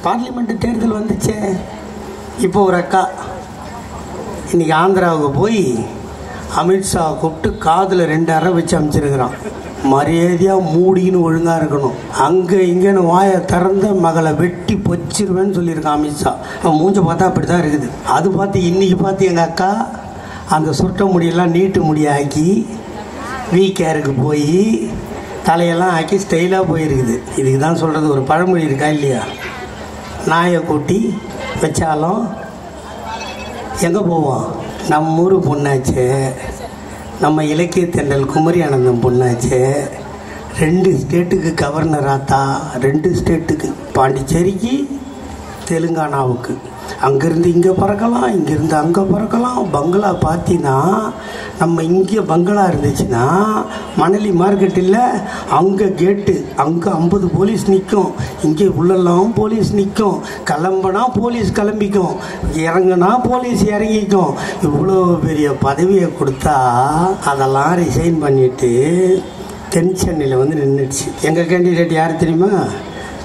Parliament தேர்தல் வந்துச்சே. இப்போ ஒரு அக்கா இன்றைக்கி ஆந்திராவுக்கு போய் அமித்ஷா கூப்பிட்டு காதில் 2 அறை வச்சு அமைச்சிருக்கிறான். மரியாதையாக மூடின்னு ஒழுங்காக இருக்கணும், அங்கே இங்கேன்னு வாயை திறந்த மகளை வெட்டி பொச்சிருவேன்னு சொல்லியிருக்கான் அமித்ஷா. அவன் மூஞ்ச பார்த்தா அப்படி தான் இருக்குது. அது பார்த்து இன்றைக்கி பார்த்து எங்கள் அக்கா அந்த சுருட்ட முடியெல்லாம் நீட்டு முடியாக்கி வீக்கேருக்கு போய் தலையெல்லாம் ஆக்கி ஸ்டைலாக போயிருக்குது. இதுக்கு தான் சொல்கிறது, ஒரு பழமொழி இருக்கா இல்லையா, நாயை கூட்டி வச்சாலும் எங்கே போவோம், நம்ம ஊர் பொண்ணாச்சே, நம்ம இலக்கிய தென்றல் குமரி ஆனந்தம் பொண்ணாச்சே, 2 ஸ்டேட்டுக்கு கவர்னர் ஆத்தா, 2 ஸ்டேட்டுக்கு, பாண்டிச்சேரிக்கு தெலுங்கானாவுக்கு. அங்கேருந்து இங்கே பறக்கலாம், இங்கேருந்து அங்கே பறக்கலாம். பங்களா பார்த்தீங்கன்னா நம்ம இங்கே பங்களா இருந்துச்சுன்னா மணலி மார்க்கெட்டில் அங்கே கேட்டு அங்கே 50 போலீஸ் நிற்கும், இங்கே உள்ளெல்லாம் போலீஸ் நிற்கும். கிளம்புனா போலீஸ் கிளம்பிக்கும், இறங்குனா போலீஸ் இறங்கிக்கும். இவ்வளோ பெரிய பதவியை கொடுத்தா அதெல்லாம் ரிசைன் பண்ணிவிட்டு தென் சென்னையில் வந்து நின்றுடுச்சு. எங்கள் கேண்டிடேட் யார் தெரியுமா,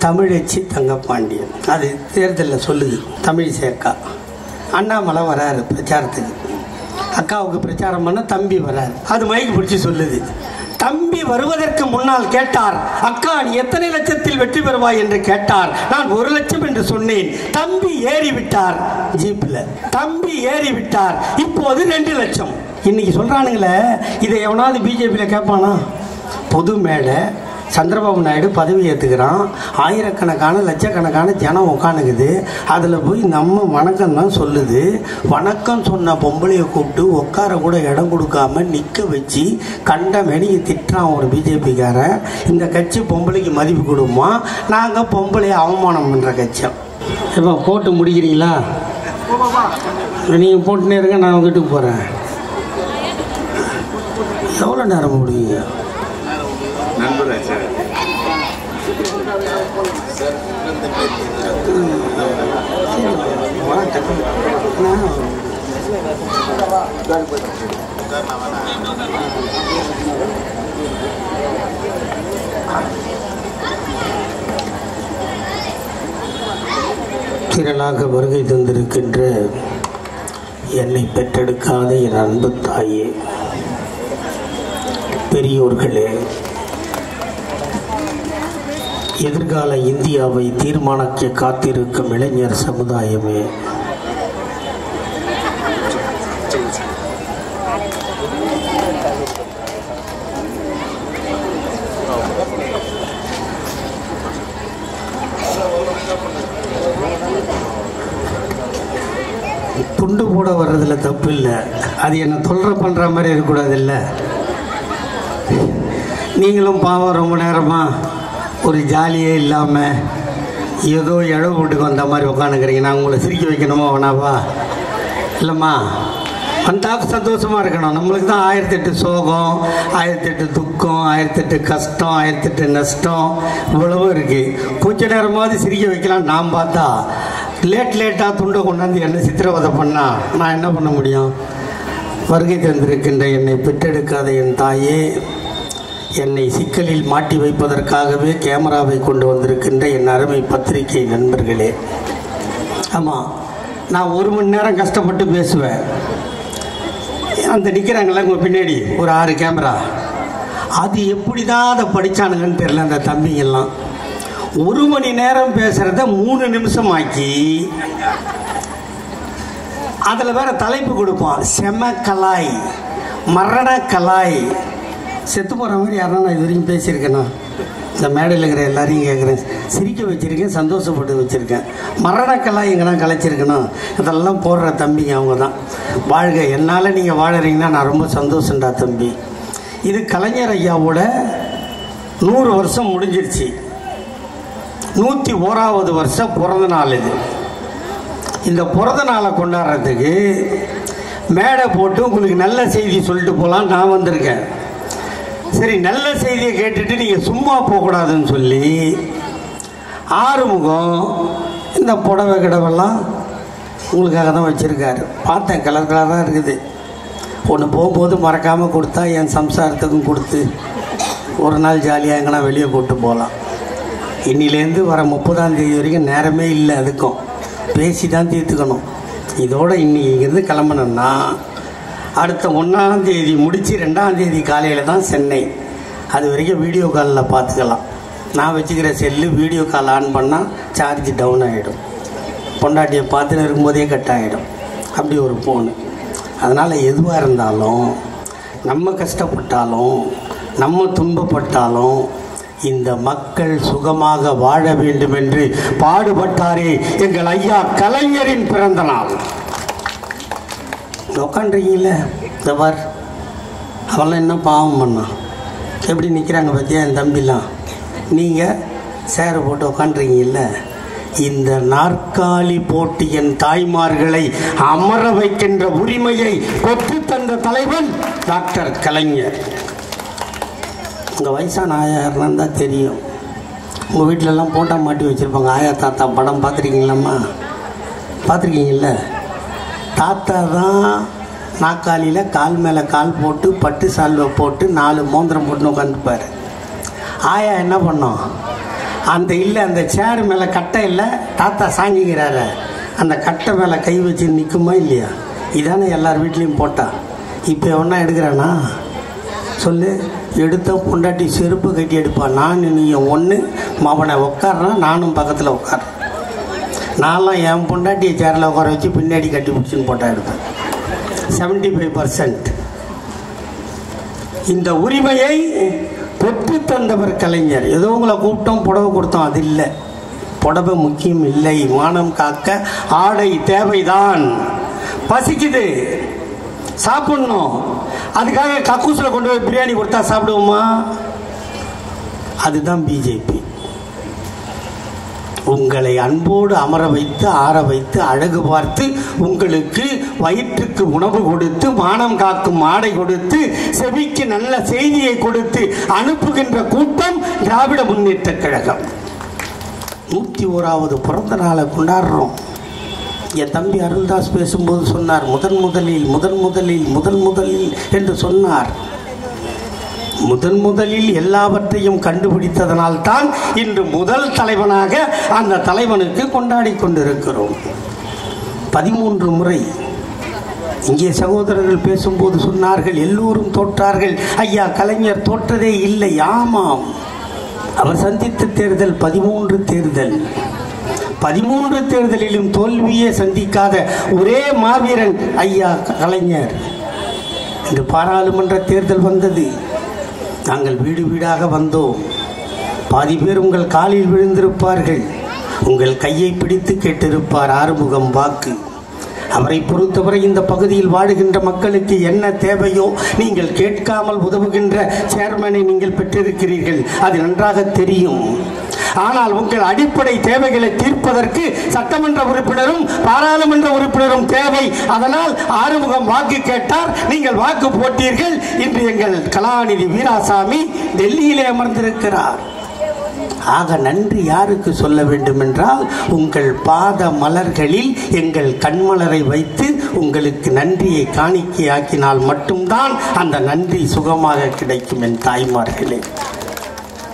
தமிழச்சி தங்கப்பாண்டியன். அது தேர்தலில் சொல்லுது. தமிழ் சேர்க்கா அண்ணாமலை வராரு பிரச்சாரத்துக்கு, அக்காவுக்கு பிரச்சாரம் பண்ண தம்பி வராரு. அது மைக்கு பிடிச்சி சொல்லுது. தம்பி வருவதற்கு முன்னால் கேட்டார், அக்கா நீ எத்தனை லட்சத்தில் வெற்றி பெறுவாய் என்று கேட்டார். நான் 1 லட்சம் என்று சொன்னேன். தம்பி ஏறி விட்டார், ஜீப்பில் தம்பி ஏறி விட்டார். இப்போது 2 லட்சம். இன்னைக்கு சொல்றானுங்களே, இதை எவனாவது பிஜேபியில் கேட்பானா? பொது மேடை, சந்திரபாபு நாயுடு பதவி ஏற்றுக்கிறான், ஆயிரக்கணக்கான லட்சக்கணக்கான ஜனம் உட்காந்துக்குது. அதில் போய் நம்ம வணக்கம் தான் சொல்லுது. வணக்கம் சொன்ன பொம்பளையை கூப்பிட்டு உட்கார கூட இடம் கொடுக்காம நிற்க வச்சு கண்ட மேனிக்கு திட்டுறான் ஒரு பிஜேபிக்காரன். இந்த கட்சி பொம்பளைக்கு மதிப்பு கொடுமா? நாங்கள் பொம்பளையை அவமானம் பண்ணுற கட்சி. இப்போ போட்டு முடிக்கிறீங்களா? நீங்கள் போட்டுனே இருங்க, நான் வீட்டுக்கு போகிறேன். எவ்வளோ நேரம் முடியுங்க? திரளாக வருகை தந்திருக்கின்ற என்னை பெற்றெடுக்காத என் அன்பு தாயே, பெரியோர்களே, எதிர்கால இந்தியாவை தீர்மானிக்க காத்திருக்கும் இளைஞர் சமுதாயமே, துண்டு போட வர்றதில் தப்பு இல்லை. அது என்ன தொல்லை பண்ணுற மாதிரி இருக்கக்கூடாது. இல்லை, நீங்களும் பாவம் ரொம்ப நேரமாக ஒரு ஜாலியே இல்லாமல் ஏதோ இழவு வீட்டுக்கு வந்த மாதிரி உட்காந்துக்கிறீங்க. நான் உங்களை சிரிக்க வைக்கணுமா வேணாவா? இல்லைம்மா, வந்தால் சந்தோஷமாக இருக்கணும். நம்மளுக்கு தான் 1008 சோகம், 1008 துக்கம், 1008 கஷ்டம், 1008 நஷ்டம், இவ்வளவும் இருக்குது. கொஞ்ச நேரமாவது சிரிக்க வைக்கலாம். நான் பார்த்தா லேட்டாக துண்டை கொண்டாந்து என்னை சித்திரவதை பண்ணால் நான் என்ன பண்ண முடியும்? வருகை தந்திருக்கின்ற என்னை பெற்றெடுக்காத என் தாயே, என்னை சிக்கலில் மாட்டி வைப்பதற்காகவே கேமராவை கொண்டு வந்திருக்கின்ற என் அருமை பத்திரிகை நண்பர்களே, ஆமாம், நான் 1 மணி நேரம் கஷ்டப்பட்டு பேசுவேன். அந்த நிற்கிறாங்களே உங்கள் பின்னாடி ஒரு 6 கேமரா, அது எப்படி தான் அதை படித்தானுங்கன்னு தெரியல. அந்த தம்பிங்கெல்லாம் 1 மணி நேரம் பேசுகிறத 3 நிமிஷம் ஆக்கி அதில் வேற தலைப்பு கொடுப்பான், செம கலாய், மரண கலாய். செத்து போகிற மாதிரி யாரா நான் இது வரைக்கும் பேசியிருக்கேன்னா? இந்த மேடையில் இருக்கிற எல்லாரையும் கேட்குறேன். சிரிக்க வச்சுருக்கேன், சந்தோஷப்பட்டு வச்சுருக்கேன். மரணக்கெல்லாம் எங்கன்னா கலைச்சிருக்கணும். இதெல்லாம் போடுற தம்பிங்க அவங்க தான். வாழ்க, என்னால் நீங்கள் வாழறீங்கன்னா நான் ரொம்ப சந்தோஷம்டா தம்பி. இது கலைஞர் ஐயாவோட 100 வருஷம் முடிஞ்சிருச்சு. 101வது வருஷம் பிறந்த நாள் இது. இந்த பிறந்த நாளை கொண்டாடுறதுக்கு மேடை போட்டு உங்களுக்கு நல்ல செய்தி சொல்லிட்டு போகலாம் நான் வந்திருக்கேன். சரி, நல்ல செய்தியை கேட்டுட்டு நீங்கள் சும்மா போகக்கூடாதுன்னு சொல்லி ஆறுமுகம் இந்த புடவை கிடவெல்லாம் உங்களுக்காக தான் வச்சுருக்காரு. பார்த்தேன், கலர் கலராக இருக்குது. ஒன்று போகும்போது மறக்காமல் கொடுத்தா என் சம்சாரத்துக்கும் கொடுத்து ஒரு நாள் ஜாலியாக எங்கன்னா வெளியே கூப்பிட்டு போகலாம். இன்னிலேருந்து வர 30ஆம் தேதி வரைக்கும் நேரமே இல்லை, அதுக்கும் பேசி தான் தீர்த்துக்கணும். இதோட இன்னைக்கு இங்கேருந்து கிளம்பணும்னா அடுத்த 1ஆம் தேதி முடித்து 2ஆம் தேதி காலையில் தான் சென்னை. அது வரைக்கும் வீடியோ காலில் பார்த்துக்கலாம். நான் வச்சுக்கிற செல்லு வீடியோ கால் ஆன் பண்ணால் சார்ஜ் டவுன் ஆகிடும், பொண்டாட்டியை பார்த்துன்னு இருக்கும்போதே கட் ஆகிடும். அப்படி ஒரு ஃபோனு. அதனால் எதுவாக இருந்தாலும், நம்ம கஷ்டப்பட்டாலும் நம்ம துன்பப்பட்டாலும் இந்த மக்கள் சுகமாக வாழ வேண்டும் என்று பாடுபட்டாரே எங்கள் ஐயா கலைஞரின் பிறந்த நாள். உட்காண்றீங்கல்ல, தவர் அவெல்லாம் என்ன பாவம் பண்ணான், எப்படி நிற்கிறாங்க பார்த்தியா என் தம்பிலாம். நீங்கள் சேரை போட்டு உட்காண்றீங்கல்ல, இந்த நாற்காலி போட்டு என் தாய்மார்களை அமர வைக்கின்ற உரிமையை பெற்று தந்த தலைவன் டாக்டர் கலைஞர். உங்கள் வயசான ஆயா யாருன்னு தான் தெரியும். உங்கள் வீட்டிலலாம் போட்டா மாட்டி வச்சுருப்பாங்க. ஆயா தாத்தா படம் பார்த்துருக்கீங்களாம்மா? பார்த்துருக்கீங்கள? தாத்தா தான் நாற்காலியில் கால் மேலே கால் போட்டு பட்டு சால்வை போட்டு 4 மோந்திரம் போட்டுன்னு உட்காந்துப்பார். ஆயா என்ன பண்ணோம், அந்த சேர் மேலே கட்டை இல்லை, தாத்தா சாங்கிக்கிறாரு, அந்த கட்டை மேலே கை வச்சு நிற்குமா இல்லையா? இதானே எல்லார் வீட்லேயும் போட்டா. இப்போ ஒன்றா எடுக்கிறானா சொல்லு? எடுத்த பொண்டாட்டி செருப்பு கட்டி எடுப்பான். நான் நீங்கள் ஒன்று அவனை உட்காடுறான், நானும் பக்கத்தில் உட்காடுறேன். நான்லாம் என் பொண்டாட்டியை சேரில் உட்கார வச்சு பின்னாடி கட்டி பிடிச்சின்னு போட்டா எடுப்பேன். 75% இந்த உரிமையை பெற்று தந்தவர் கலைஞர். ஏதோ உங்களை கூப்பிட்டோம் புடவை கொடுத்தோம், அது இல்லை. புடவை முக்கியம் இல்லை, மானம் காக்க ஆடை தேவைதான். பசிக்குது, சாப்பிடணும், அதுக்காக கக்கூசில் கொண்டு போய் பிரியாணி கொடுத்தா சாப்பிடுவோமா? அதுதான் பிஜேபி. உங்களை அன்போடு அமர வைத்து ஆற வைத்து அழகு பார்த்து உங்களுக்கு வயிற்றுக்கு உணவு கொடுத்து மானம் காக்கும் ஆடை கொடுத்து செவிக்கு நல்ல செய்தியை கொடுத்து அனுப்புகின்ற கூட்டம் திராவிட முன்னேற்ற கழகம். 101வது பிறந்த நாளை கொண்டாடுறோம். என் தம்பி அருள்தாஸ் பேசும்போது சொன்னார், முதன் முதலில் என்று சொன்னார். முதலில் எல்லாவற்றையும் கண்டுபிடித்ததனால் தான் இன்று முதல் தலைவனாக அந்த தலைவனுக்கு கொண்டாடி கொண்டிருக்கிறோம். 13 முறை இங்கே சகோதரர்கள் பேசும்போது சொன்னார்கள், எல்லோரும் தோற்றார்கள், ஐயா கலைஞர் தோற்றதே இல்லை. ஆமாம், அவர் சந்தித்த தேர்தல் 13 தேர்தல். 13 தேர்தலிலும் தோல்வியே சந்திக்காத ஒரே மாவீரன் ஐயா கலைஞர். இன்று பாராளுமன்ற தேர்தல் வந்தது. நாங்கள் வீடு வீடாக வந்தோம். பாதி பேர் உங்கள் காலில் விழுந்திருப்பார்கள். உங்கள் கையை பிடித்து கேட்டிருப்பார் ஆறுமுகம் வாக்கு. அவரை பொறுத்தவரை இந்த பகுதியில் வாழுகின்ற மக்களுக்கு என்ன தேவையோ நீங்கள் கேட்காமல் உதவுகின்ற சேர்மனை நீங்கள் பெற்றிருக்கிறீர்கள், அது நன்றாக தெரியும். ஆனால் உங்கள் அடிப்படை தேவைகளை தீர்ப்பதற்கு சட்டமன்ற உறுப்பினரும் பாராளுமன்ற உறுப்பினரும் தேவை. அதனால் ஆறுமுகம் வாக்கு கேட்டார், நீங்கள் வாக்கு போட்டீர்கள். இன்று எங்கள் கலாநிதி வீராசாமி டெல்லியிலே அமர்ந்திருக்கிறார். ஆக நன்றி யாருக்கு சொல்ல வேண்டும் என்றால், உங்கள் பாத மலர்களில் எங்கள் கண்மலரை வைத்து உங்களுக்கு நன்றியை காணிக்கையாக்கினால் மட்டும்தான் அந்த நன்றி சுகமாக கிடைக்கும். என் தாய்மார்களே,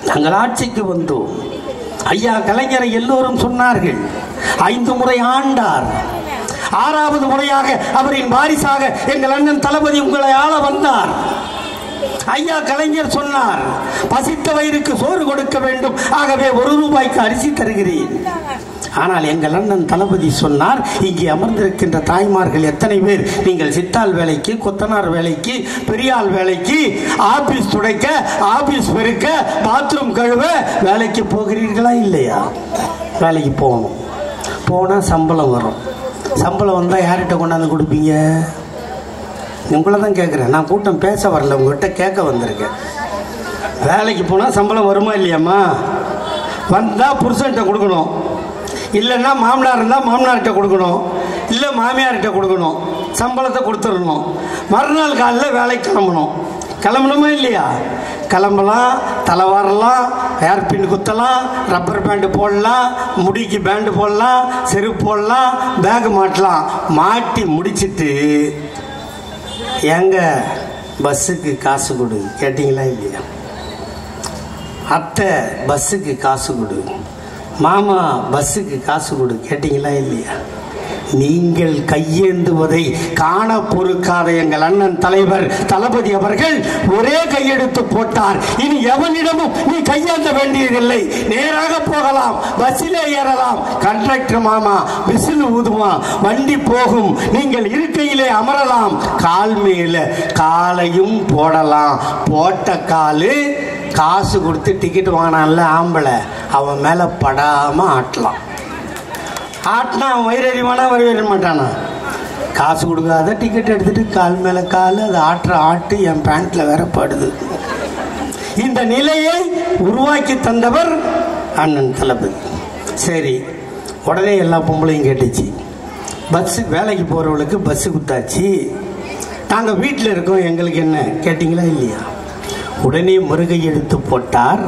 நாங்கள் ஆட்சிக்கு வந்தோம். ஐயா கலைஞரை எல்லோரும் சொன்னார்கள், 5 முறை ஆண்டார். 6வது முறையாக அவரின் வாரிசாக எங்கள் அண்ணன் தளபதி உங்களை ஆள வந்தார். ஐயா கலைஞர் சொன்னார், பசித்த வயிறுக்கு சோறு கொடுக்க வேண்டும், ஆகவே 1 ரூபாய்க்கு அரிசி தருகிறேன். ஆனால் எங்கள் அண்ணன் தளபதி சொன்னார், இங்கே அமர்ந்திருக்கின்ற தாய்மார்கள் எத்தனை பேர் நீங்கள் சித்தாள் வேலைக்கு, கொத்தனார் வேலைக்கு, பெரியாள் வேலைக்கு, ஆபீஸ் துடைக்க, ஆபீஸ் பெருக்க, பாத்ரூம் கழுவ வேலைக்கு போகிறீர்களா இல்லையா? வேலைக்கு போகணும். போனால் சம்பளம் வரும். சம்பளம் வந்தால் யார்கிட்ட கொண்டாந்து கொடுப்பீங்க? உங்களை தான் கேட்குறேன். நான் கூட்டம் பேச வரல, உங்கள்கிட்ட கேட்க வந்திருக்கேன். வேலைக்கு போனால் சம்பளம் வருமா இல்லையாம்மா? வந்தால் புருஷன்கிட்ட கொடுக்கணும், இல்லைன்னா மாமனார் இருந்தால் மாமனார்கிட்ட கொடுக்கணும், இல்லை மாமியார்கிட்ட கொடுக்கணும். சம்பளத்தை கொடுத்துடணும். மறுநாள் காலையில் வேலைக்கு கிளம்பணும். கிளம்பணுமா இல்லையா? கிளம்பலாம், தலைவாரலாம், ஹேர்பின் குத்தலாம், ரப்பர் பேண்டு போடலாம், முடிக்கு பேண்டு போடலாம், செருப்பு போடலாம், பேக் மாட்டலாம். மாட்டி முடிச்சுட்டு எங்க பஸ்ஸுக்கு காசு கொடு கேட்டிங்களா இல்லையா? அத்தை பஸ்ஸுக்கு காசு கொடு, மாமா பஸ்ஸுக்கு காசு கொடு. கேட்டிங்களா இல்லையா? நீங்கள் கையேந்துவதை காண பொறுக்காத எங்கள் அண்ணன் தலைவர் தளபதி அவர்கள் ஒரே கையெடுத்து போட்டார். இனி எவனிடமும் நீ கையேந்த வேண்டியதில்லை, நேராக போகலாம், பஸ்ஸிலே ஏறலாம். கண்டக்டர் மாமா விசில் ஊதுவான், வண்டி போகும், நீங்கள் இருக்கையிலே அமரலாம், கால் மேல காலையும் போடலாம். போட்ட காலு காசு கொடுத்து டிக்கெட் வாங்கினான்ல ஆம்பளை, அவன் மேலே படாமல் ஆட்டலாம். ஆட்டினா அவன் வயிறறிவானா வயிறு மாட்டானா? காசு கொடுக்காத டிக்கெட் எடுத்துட்டு கால் மேலே கால், அது ஆட்டுற ஆட்டு என் பேண்ட்டில் வேற படுது. இந்த நிலையை உருவாக்கி தந்தவர் அண்ணன் தளபதி. சரி, உடனே எல்லா பொம்பளையும் கேட்டுச்சு, பஸ்ஸு வேலைக்கு போகிறவங்களுக்கு பஸ்ஸு குத்தாச்சு, நாங்கள் வீட்டில் இருக்கோம், எங்களுக்கு என்ன? கேட்டிங்களா இல்லையா? உடனே முருகை எடுத்து போட்டார்.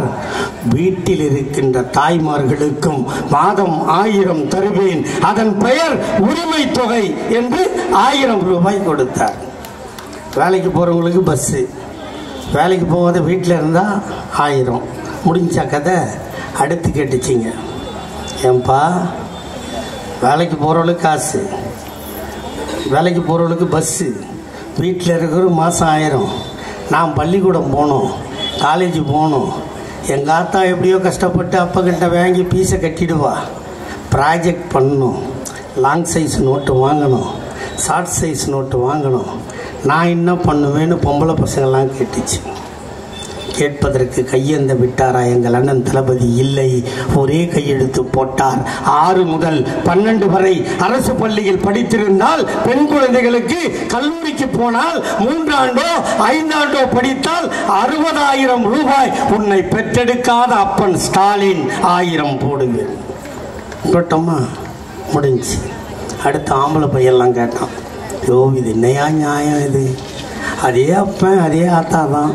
வீட்டில் இருக்கின்ற தாய்மார்களுக்கும் மாதம் 1000 தருவேன், அதன் பெயர் உரிமை தொகை என்று 1000 ரூபாய் கொடுத்தார். வேலைக்கு போகிறவங்களுக்கு பஸ்ஸு, வேலைக்கு போகாத வீட்டில் இருந்தால் 1000. முடிஞ்சா கதை. அடுத்து கேட்டுச்சிங்க, ஏன்பா வேலைக்கு போகிறவங்களுக்கு காசு, வேலைக்கு போகிறவங்களுக்கு பஸ்ஸு, வீட்டில் இருக்கிற மாதம் 1000. நான் பள்ளிக்கூடம் போகணும், காலேஜ் போகணும், எங்கள் ஆத்தா எப்படியோ கஷ்டப்பட்டு அப்பக்கிட்ட வாங்கி பீஸை கட்டிடுவா, ப்ராஜெக்ட் பண்ணணும், லாங் சைஸ் நோட்டு வாங்கணும், ஷார்ட் சைஸ் நோட்டு வாங்கணும், நான் என்ன பண்ணுவேன்னு பொம்பளை பசங்கள்லாம் கேட்டுச்சு. கேட்பதற்கு கையேந்த விட்டாரா எங்கள் அண்ணன் தளபதி? இல்லை, ஒரே கையெழுத்து போட்டார். 6 முதல் 12 வரை அரசு பள்ளியில் படித்திருந்தால் பெண் குழந்தைகளுக்கு கல்லூரிக்கு போனால் 3 ஆண்டோ 5 ஆண்டோ படித்தால் 60,000 ரூபாய் உன்னை பெற்றெடுக்காத அப்பன் ஸ்டாலின் 1000 போடுவேன். போட்டோமா? முடிஞ்சு. அடுத்த ஆம்பளை பையெல்லாம் கேட்டான், யோ இது என்னையா நியாயம் இது? அதே அப்பன் அதே ஆத்தா தான்,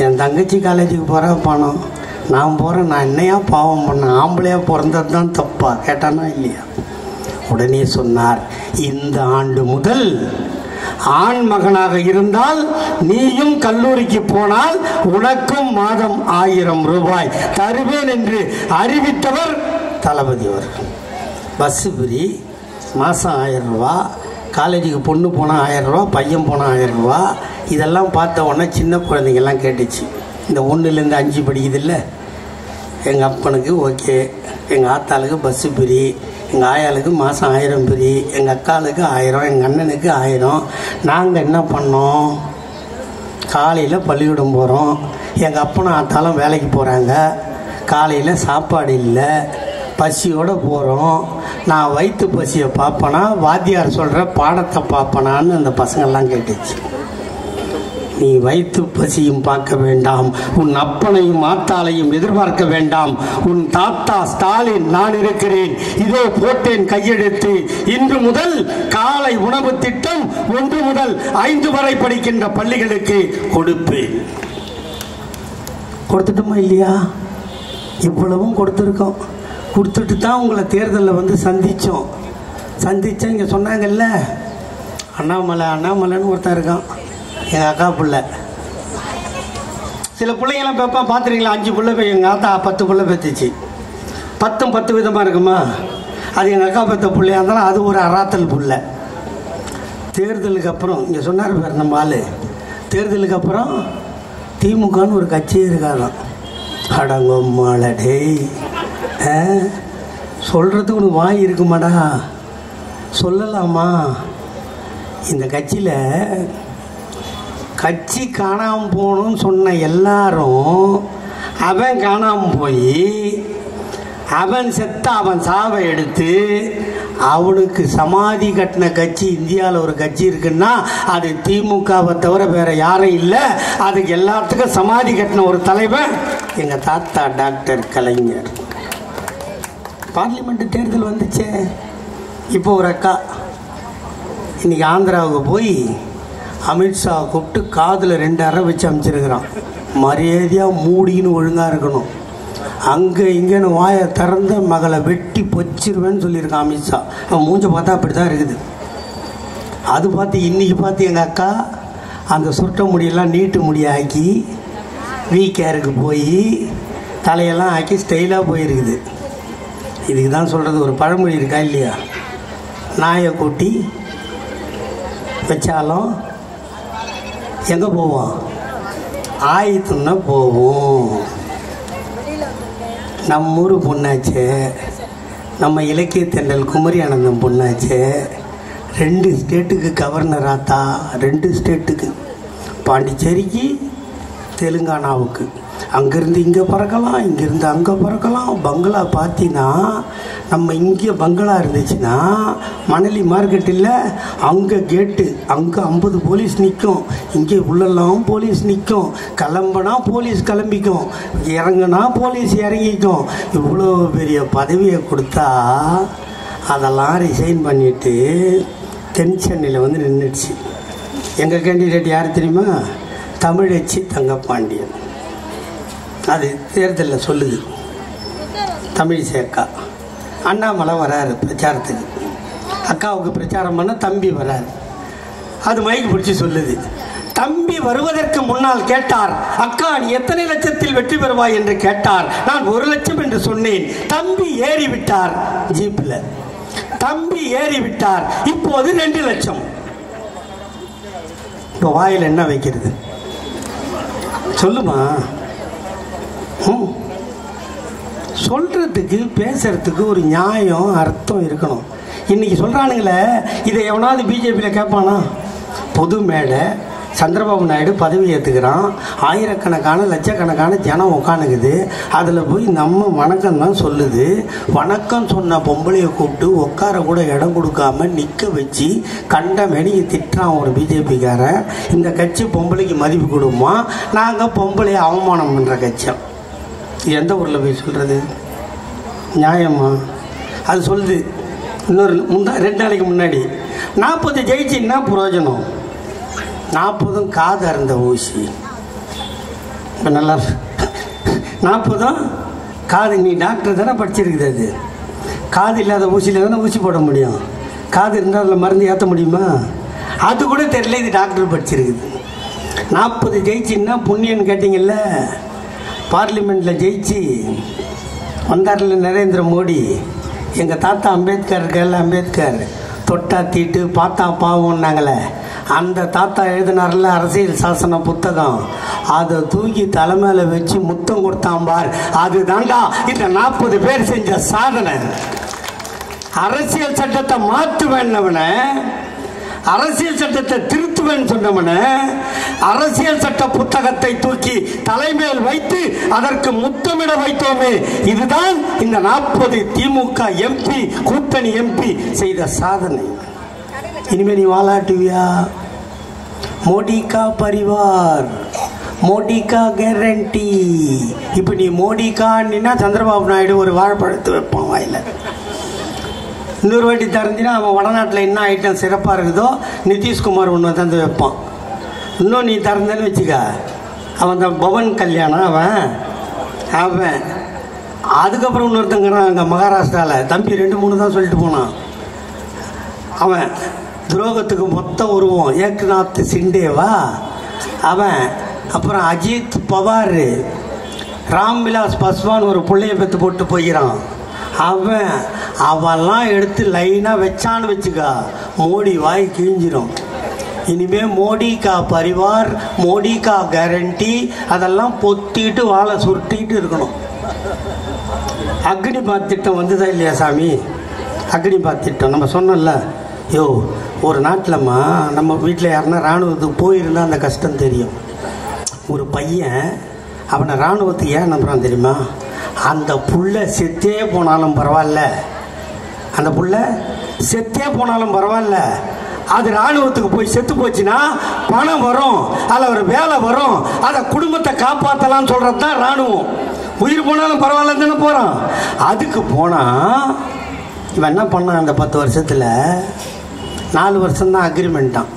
என் தங்கச்சி காலேஜுக்கு போகிற பணம், நான் போகிறேன், நான் என்னையா பாவம் பண்ணேன்? ஆம்பளையாக பிறந்தது தான் தப்பா? கேட்டானா இல்லையா? உடனே சொன்னார், இந்த ஆண்டு முதல் ஆண் மகனாக இருந்தால் நீயும் கல்லூரிக்கு போனால் உனக்கும் மாதம் 1000 ரூபாய் தருவேன் என்று அறிவித்தவர் தளபதி அவர். பஸ்ஸு ஃப்ரீ, மாதம் 1000 ரூபா, காலேஜுக்கு பொண்ணு போனால் 1000 ரூபா, பையன் போனால் 1000 ரூபா. இதெல்லாம் பார்த்த உடனே சின்ன குழந்தைங்கள்லாம் கேட்டுச்சு. இந்த 1லேருந்து 5 படிக்குதில்ல, எங்கள் அப்பனுக்கு ஓகே, எங்கள் ஆத்தாளுக்கு பஸ்ஸு ஃப்ரீ, எங்கள் ஆயாளுக்கு மாதம் 1000 ஃப்ரீ, எங்கள் அக்காளுக்கு 1000, எங்கள் அண்ணனுக்கு 1000. நாங்கள் என்ன பண்ணோம்? காலையில் பள்ளிக்கூடம் போகிறோம், எங்கள் அப்பனும் ஆத்தாலும் வேலைக்கு போகிறாங்க, காலையில் சாப்பாடு இல்லை, பசியோடு போகிறோம். நான் வயிற்று பசியை பார்ப்பனா, வாத்தியார் சொல்கிற பாடத்தை பார்ப்பனான்னு அந்த பசங்கள்லாம் கேட்டுச்சு. நீ வயிற்று பசியும் பார்க்க வேண்டாம், உன் அப்பனையும் ஆத்தாளையும் எதிர்பார்க்க வேண்டாம். உன் தாத்தா ஸ்டாலின் நான் இருக்கிறேன், இதோ போட்டேன் கையெழுத்து. இன்று முதல் காலை உணவு திட்டம் 1 முதல் 5 வரை படிக்கின்ற பள்ளிகளுக்கு கொடுப்பேன். கொடுத்துட்டோமா இல்லையா? இவ்வளவும் கொடுத்துருக்கோம். கொடுத்துட்டு தான் உங்களை தேர்தலில் வந்து சந்தித்தோம். இங்கே சொன்னாங்கல்ல, அண்ணாமலைன்னு ஒருத்தன் இருக்கான், எங்கள் அக்கா பிள்ளை. சில பிள்ளைங்களாம் பேப்பா பார்த்துருங்களா? 5 பிள்ளை போய் எங்கள் ஆத்தா 10 பிள்ளை பெற்றுச்சு. 10 விதமாக இருக்குமா? அது எங்கள் அக்கா பெற்ற பிள்ளையாக இருந்தாலும் அது ஒரு அராத்தல் பிள்ளை. தேர்தலுக்கு அப்புறம் இங்கே சொன்னார் பேர் நம்ம ஆள், தேர்தலுக்கு அப்புறம் திமுகன்னு ஒரு கட்சியே இருக்காதான். அடங்கம்மாளடே, சொல்கிறதுக்கு ஒன்று வாய் இருக்குமாடா? சொல்லலாமா? இந்த கட்சியில் கட்சி காணாமல் போகணும்னு சொன்ன எல்லாரும் அவன் காணாமல் போய் அவன் செத்த அவன் சாவை எடுத்து அவனுக்கு சமாதி கட்டின கட்சி இந்தியாவில் ஒரு கட்சி இருக்குன்னா அது திமுகவை தவிர வேறு யாரும் இல்லை. அதுக்கு எல்லாத்துக்கும் சமாதி கட்டின ஒரு தலைவன் எங்கள் தாத்தா டாக்டர் கலைஞர். பார்லிமெண்ட் தேர்தல் வந்துச்சே, இப்போ ஒரு அக்கா இன்றைக்கி ஆந்திராவுக்கு போய் அமித்ஷா கூப்பிட்டு காதில் 2 அறை வச்சு அமைச்சிருக்கிறான். மரியாதையாக மூடின்னு ஒழுங்காக இருக்கணும், அங்கே இங்கேன்னு வாயை திறந்த மகளை வெட்டி பொச்சிருவேன்னு சொல்லியிருக்கான் அமித்ஷா. அவன் மூஞ்ச பார்த்தா அப்படி தான் இருக்குது. அது பார்த்து இன்றைக்கி பார்த்து எங்கள் அக்கா அந்த சுருட்ட முடியெல்லாம் நீட்டு முடியாக்கி வீக்கேருக்கு போய் தலையெல்லாம் ஆக்கி ஸ்டைலாக போயிருக்குது. இதுக்கு தான் சொல்கிறது, ஒரு பழமொழி இருக்கா இல்லையா, நாயை கூட்டி வச்சாலும் எங்கே போவோம், ஆயத்துன்னா போவோம். நம்ம ஊர் பொண்ணாச்சே, நம்ம இலக்கிய தென்றல் குமரி ஆனந்தம் பொண்ணாச்சே, 2 ஸ்டேட்டுக்கு கவர்னர் ஆத்தா, 2 ஸ்டேட்டுக்கு, பாண்டிச்சேரிக்கு தெலுங்கானாவுக்கு. அங்கேருந்து இங்கே பறக்கலாம், இங்கேருந்து அங்கே பறக்கலாம். பங்களா பார்த்தீங்கன்னா நம்ம இங்கே பங்களா இருந்துச்சுன்னா மணலி மார்க்கெட்டில் அங்கே கேட்டு அங்கே 50 போலீஸ் நிற்கும், இங்கே உள்ளெல்லாம் போலீஸ் நிற்கும். கிளம்புனா போலீஸ் கிளம்பிக்கும், இறங்குனா போலீஸ் இறங்கிக்கும். இவ்வளோ பெரிய பதவியை கொடுத்தா அதெல்லாம் ரிசைன் பண்ணிவிட்டு தென் சென்னையில் வந்து நின்றுடுச்சு. எங்கள் கேண்டிடேட் யார் தெரியுமா, தமிழச்சி தங்கப்பாண்டியன். அது தேர்தலில் சொல்லுது. தமிழிசை அக்கா, அண்ணாமலை வராரு பிரச்சாரத்துக்கு, அக்காவுக்கு பிரச்சாரம் பண்ண தம்பி வராரு. அது மைக்கு பிடிச்சி சொல்லுது, தம்பி வருவதற்கு முன்னால் கேட்டார், அக்கா நீ எத்தனை லட்சத்தில் வெற்றி பெறுவாய் என்று கேட்டார். நான் 1 லட்சம் என்று சொன்னேன். தம்பி ஏறி விட்டார் ஜீப்பில், தம்பி ஏறி விட்டார். இப்போது 2 லட்சம். இப்போ வாயில் என்ன வைக்கிறது சொல்லுமா? சொல்கிறதுக்கு பேசுறதுக்கு ஒரு நியாயம் அர்த்தம் இருக்கணும். இன்றைக்கி சொல்கிறானுங்களே, இதை எவனாவது பிஜேபியில் கேட்பானா? பொது மேடை, சந்திரபாபு நாயுடு பதவி ஏற்றுக்கிறான், ஆயிரக்கணக்கான லட்சக்கணக்கான ஜனம் உட்காந்துக்குது. அதில் போய் நம்ம வணக்கம் தான் சொல்லுது. வணக்கம் சொன்ன பொம்பளையை கூப்பிட்டு உட்கார கூட இடம் கொடுக்காம நிற்க வச்சு கண்ட மெனிக்கு திட்டுறான் ஒரு பிஜேபிக்காரன். இந்த கட்சி பொம்பளைக்கு மதிப்பு கொடுமா? நாங்கள் பொம்பளையை அவமானம் பண்ணுற கட்சி. எந்த ஊரில் போய் சொல்கிறது நியாயமா? அது சொல்லுது. இன்னொரு 2 நாளைக்கு முன்னாடி 40 ஜெயிச்சின்னா பிரயோஜனம், 40 காது அறந்த ஊசி. இப்போ நல்லா 40 காது. நீ டாக்டர் தானே படிச்சிருக்குது. அது காது இல்லாத ஊசியில் தானே ஊசி போட முடியும். காது இருந்தால் அதில் மருந்து ஏற்ற முடியுமா? அது கூட தெரியல, இது டாக்டர் படிச்சிருக்குது. 40 ஜெயிச்சின்னா புண்ணியன்னு கேட்டிங்கல்ல. பார்லிமெண்ட்டில் ஜெயிச்சு வந்தார்ல நரேந்திர மோடி. எங்கள் தாத்தா அம்பேத்கர் இருக்கார்ல, அம்பேத்கர் தொட்டா தீட்டு பார்த்தா பாவம்னாங்களே, அந்த தாத்தா எழுதினார்ல அரசியல் சாசன புத்தகம், அதை தூக்கி தலைமையில வச்சு முத்தம் கொடுத்தான் பார். அது தாண்டா இந்த 40 பேர் செஞ்ச சாதனை. அரசியல் சட்டத்தை மாற்றுவேன்னவன, அரசியல் சட்டத்தை திருத்துவேன் சொன்னவன, அரசியல் சட்ட புத்தகத்தை தூக்கி தலைமையில் வைத்து அதற்கு முத்தமிட வைத்தோமே, இதுதான் இந்த 40 திமுக எம்பி கூட்டணி எம்பி செய்த சாதனை. இனிமே நீ வாலாட்டுவியா? மோடி கா பரிவார், மோடி கா கேரண்டி. இப்போ நீ மோடி கான்னா சந்திரபாபு நாயுடு ஒரு வாழைப்பழத்தை வைப்பான் வாயில். இன்னொரு வாட்டி திறந்தினா அவன் வடநாட்டில் என்ன ஐட்டம் சிறப்பாக இருக்குதோ நிதிஷ்குமார் ஒன்று தந்து வைப்பான். இன்னும் நீ திறந்தேன்னு வச்சுக்க, அவன் தான் பவன் கல்யாணம். அவன் அதுக்கப்புறம் இன்னொருத்தங்கிறான் அங்கே மகாராஷ்டிராவில், தம்பி 2-3 தான் சொல்லிட்டு போனான். அவன் துரோகத்துக்கு மொத்த உருவம் ஏக்நாத் சிண்டேவா அவன். அப்புறம் அஜித் பவார், ராம்விலாஸ் பாஸ்வான் ஒரு பிள்ளைய பெற்று போட்டு போகிறான் அவன். அவெல்லாம் எடுத்து லைனாக வச்சான்னு வச்சுக்கா, மோடி வாய் கிழிஞ்சிடும். இனிமே மோடி கா பரிவார், மோடி கா கேரண்டி, அதெல்லாம் பொத்திட்டு வாழை சுருட்டிக்கிட்டு இருக்கணும். அக்னிபாத் திட்டம் வந்ததா இல்லையா சாமி? அக்னிபாத் திட்டம் நம்ம சொன்னோம்ல. யோ, ஒரு நாட்டிலம்மா நம்ம வீட்டில் யாருன்னா இராணுவத்துக்கு போயிருந்தால் அந்த கஷ்டம் தெரியும். ஒரு பையன் அவனை இராணுவத்துக்கு ஏன் நம்புறான் தெரியுமா? அந்த புள்ள செத்தே போனாலும் பரவாயில்ல, அந்த புள்ள செத்தே போனாலும் பரவாயில்ல, அது இராணுவத்துக்கு போய் செத்து போச்சுன்னா பணம் வரும், அதில் ஒரு வேலை வரும், அதை குடும்பத்தை காப்பாற்றலாம்னு சொல்கிறது தான் இராணுவம். உயிர் போனாலும் பரவாயில்லன்னு தானே போகிறான். அதுக்கு போனால் இவன் என்ன பண்ணான், அந்த 10 வருஷத்தில் 4 வருஷம்தான் அக்ரிமெண்ட்டான்.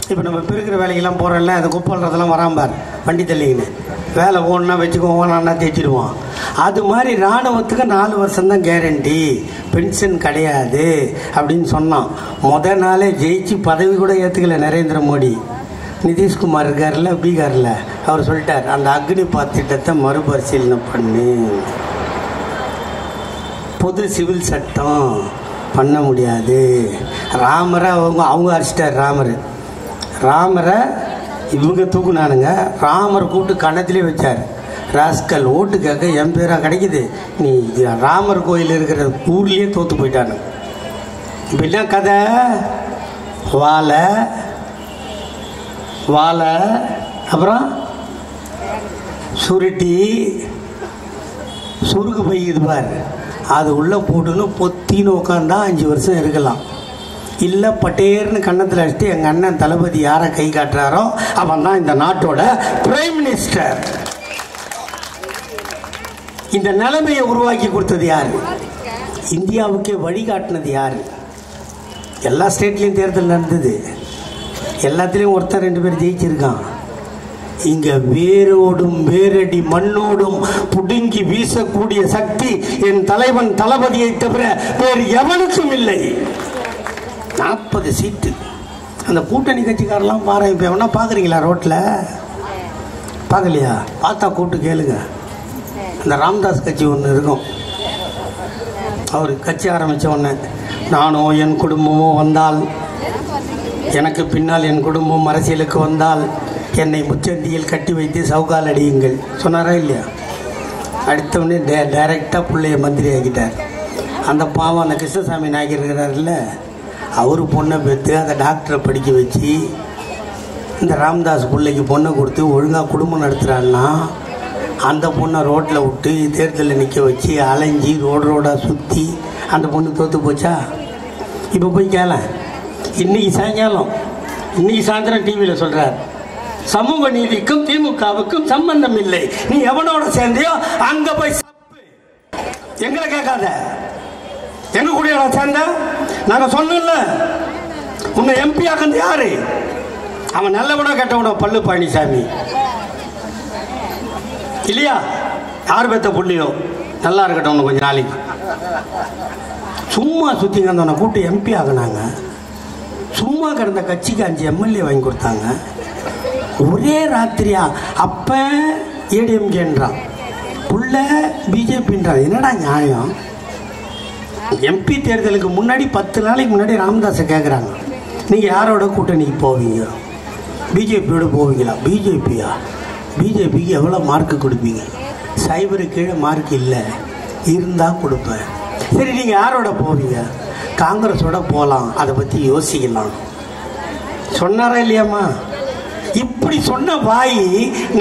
இப்போ நம்ம பெருக்கிற வேலைக்கெல்லாம் போகிறோம்ல, அது குப்பல்றதெல்லாம் வராம்பார் வண்டி தள்ளிங்கன்னு, வேலை ஓடனா வச்சுக்கோ, ஓனான்னா தேய்ச்சிடுவான். அது மாதிரி இராணுவத்துக்கு 4 வருஷம்தான் கேரண்டி, பென்ஷன் கிடையாது அப்படின்னு சொன்னான். நாளே ஜெயிச்சு பதவி கூட ஏற்றுக்கல நரேந்திர மோடி. நிதிஷ்குமார் இருக்கார்ல பீகாரில், அவர் சொல்லிட்டார் அந்த அக்னிபாத் திட்டத்தை மறுபரிசீலனை பண்ணு. பொது சிவில் சட்டம் பண்ண முடியாது. ராமரை அவங்க அடிச்சிட்டார். ராமரை இவங்க தூக்குனானுங்க. ராமரை கூப்பிட்டு கணத்திலே வச்சார். ராஸ்கல் ஓட்டு கேட்க என் பேராக கிடைக்குது, நீ ராமர் கோயில் இருக்கிற ஊர்லேயே தோற்று போயிட்டானு. இப்போ என்ன கதை? வாழை அப்புறம் சுருட்டி சுருக்கு பைக்குது பார், அது உள்ளே போட்டுன்னு பொத்தின்னு உட்காந்தா 5 வருஷம் இருக்கலாம். இல்லை பட்டேர்னு கன்னத்தில் அடிச்சுட்டு எங்கள் அண்ணன் தளபதி யாரை கை காட்டுறாரோ அவன் தான் இந்த நாட்டோட பிரைம் மினிஸ்டர். இந்த நிலைமையை உருவாக்கி கொடுத்தது யாரு? இந்தியாவுக்கே வழிகாட்டினது யாரு? எல்லா ஸ்டேட்லேயும் தேர்தல் நடந்தது, எல்லாத்துலேயும் ஒருத்தர் 2 பேர் ஜெயிச்சிருக்கான். இங்கே வேரோடும் வேரடி மண்ணோடும் புடுங்கி வீசக்கூடிய சக்தி என் தலைவன் தளபதியை தவிர வேறு எவனுக்கும் இல்லை. 40 சீட்டு. அந்த கூட்டணி கட்சிக்காரெல்லாம் பாருங்க. இப்போ எவனா பார்க்குறீங்களா ரோட்டில்? பார்க்கலையா? பார்த்தா கூட்டு கேளுங்க. அந்த ராம்தாஸ் கட்சி ஒன்று இருக்கும். அவர் கட்சி ஆரம்பித்த உடனே நானும் என் குடும்பமும் வந்தால், எனக்கு பின்னால் என் குடும்பம் அரசியலுக்கு வந்தால் என்னை முச்சந்தியில் கட்டி வைத்து சவுகால் அடியுங்கள் சொன்னாரா இல்லையா? அடுத்தவொடனே டைரெக்டாக பிள்ளைய மந்திரி ஆக்கிட்டார். அந்த பாவம் அந்த கிருஷ்ணசாமி நாயகர் இருக்கிறார்ல, அவர் பொண்ணை பெற்று அதை டாக்டரை படிக்க வச்சு இந்த ராம்தாஸ் பிள்ளைக்கு பொண்ணை கொடுத்து ஒழுங்காக குடும்பம் நடத்துகிறான்னா, அந்த பொண்ணை ரோட்டில் விட்டு தேர்தலில் நிற்க வச்சு அலைஞ்சி ரோடாக சுற்றி அந்த பொண்ணு தோற்று போச்சா? இப்போ போய் கேள. இன்னைக்கு சாயந்தரம் டிவியில் சொல்கிறார், சமூக நீதிக்கும் திமுகவுக்கும் சம்பந்தம் இல்லை, நீ எவனோட சேர்ந்தியோ அங்கே போய் சப்பு. எங்களை கேட்காத, எங்க கூட சேர்ந்த நாங்கள் சொன்னோம்ல, உன்னை எம்பி ஆக்குறது யாரு? அவன் நல்லவனோ கெட்டவனோ? பல்லு பழனிசாமி இல்லையா? யார் பெத்த புள்ளியோ நல்லா இருக்கட்டும் கொஞ்சம் நாளைக்கு. சும்மா சுற்றிங்க இருந்தவனை கூப்பிட்டு எம்பி ஆகினாங்க. சும்மா கிடந்த கட்சிக்கு 5 எம்எல்ஏ வாங்கி கொடுத்தாங்க ஒரே ராத்திரியா. அப்போ ஏடிஎம்கேன்றான், புள்ள பிஜேபின்றான். என்னடா நியாயம்? எம்பி தேர்தலுக்கு முன்னாடி 10 நாளைக்கு முன்னாடி ராமதாஸை கேட்குறாங்க, நீங்கள் யாரோட கூட்டணிக்கு போவீங்க? பிஜேபியோட போவீங்களா? பிஜேபிக்கு எவ்வளோ மார்க்கு கொடுப்பீங்க? சைபரு கீழே மார்க் இல்லை, இருந்தால் கொடுப்பேன். சரி நீங்கள் யாரோட போவீங்க? காங்கிரஸோட போகலாம், அதை பற்றி யோசிக்கலாம் சொன்னாரா இல்லையாம்மா? இப்படி சொன்ன வாய்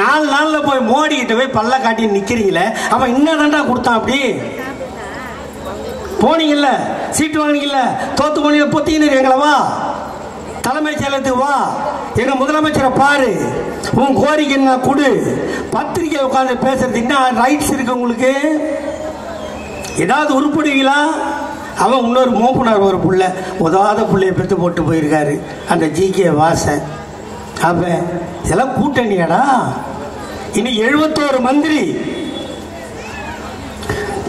4 நாளில் போய் மோடிக்கிட்ட போய் பல்ல காட்டி நிற்கிறீங்களே, அவன் இன்னும் தாண்டா கொடுத்தான். அப்படி போனீங்கல்ல, சீட்டு வாங்கினீங்கல்ல, தோத்து போனீங்க, பொத்திக்கின்னு எங்களவா தலைமைச் செயலகத்துக்கு வா, எங்க முதலமைச்சரை பாரு, உன் கோரிக்கை என்ன கொடு. பத்திரிக்கை உட்காந்து பேசுறது என்ன ரைட்ஸ் இருக்கு உங்களுக்கு? ஏதாவது உருப்படுவீங்களா? அவன் இன்னொரு மோப்புனார் ஒரு புள்ள, உதவாத புள்ளைய பெற்று போட்டு போயிருக்காரு, அந்த ஜிகே வாசன். அப்ப இதெல்லாம் கூட்டணியாடா? இனி 71 மந்திரி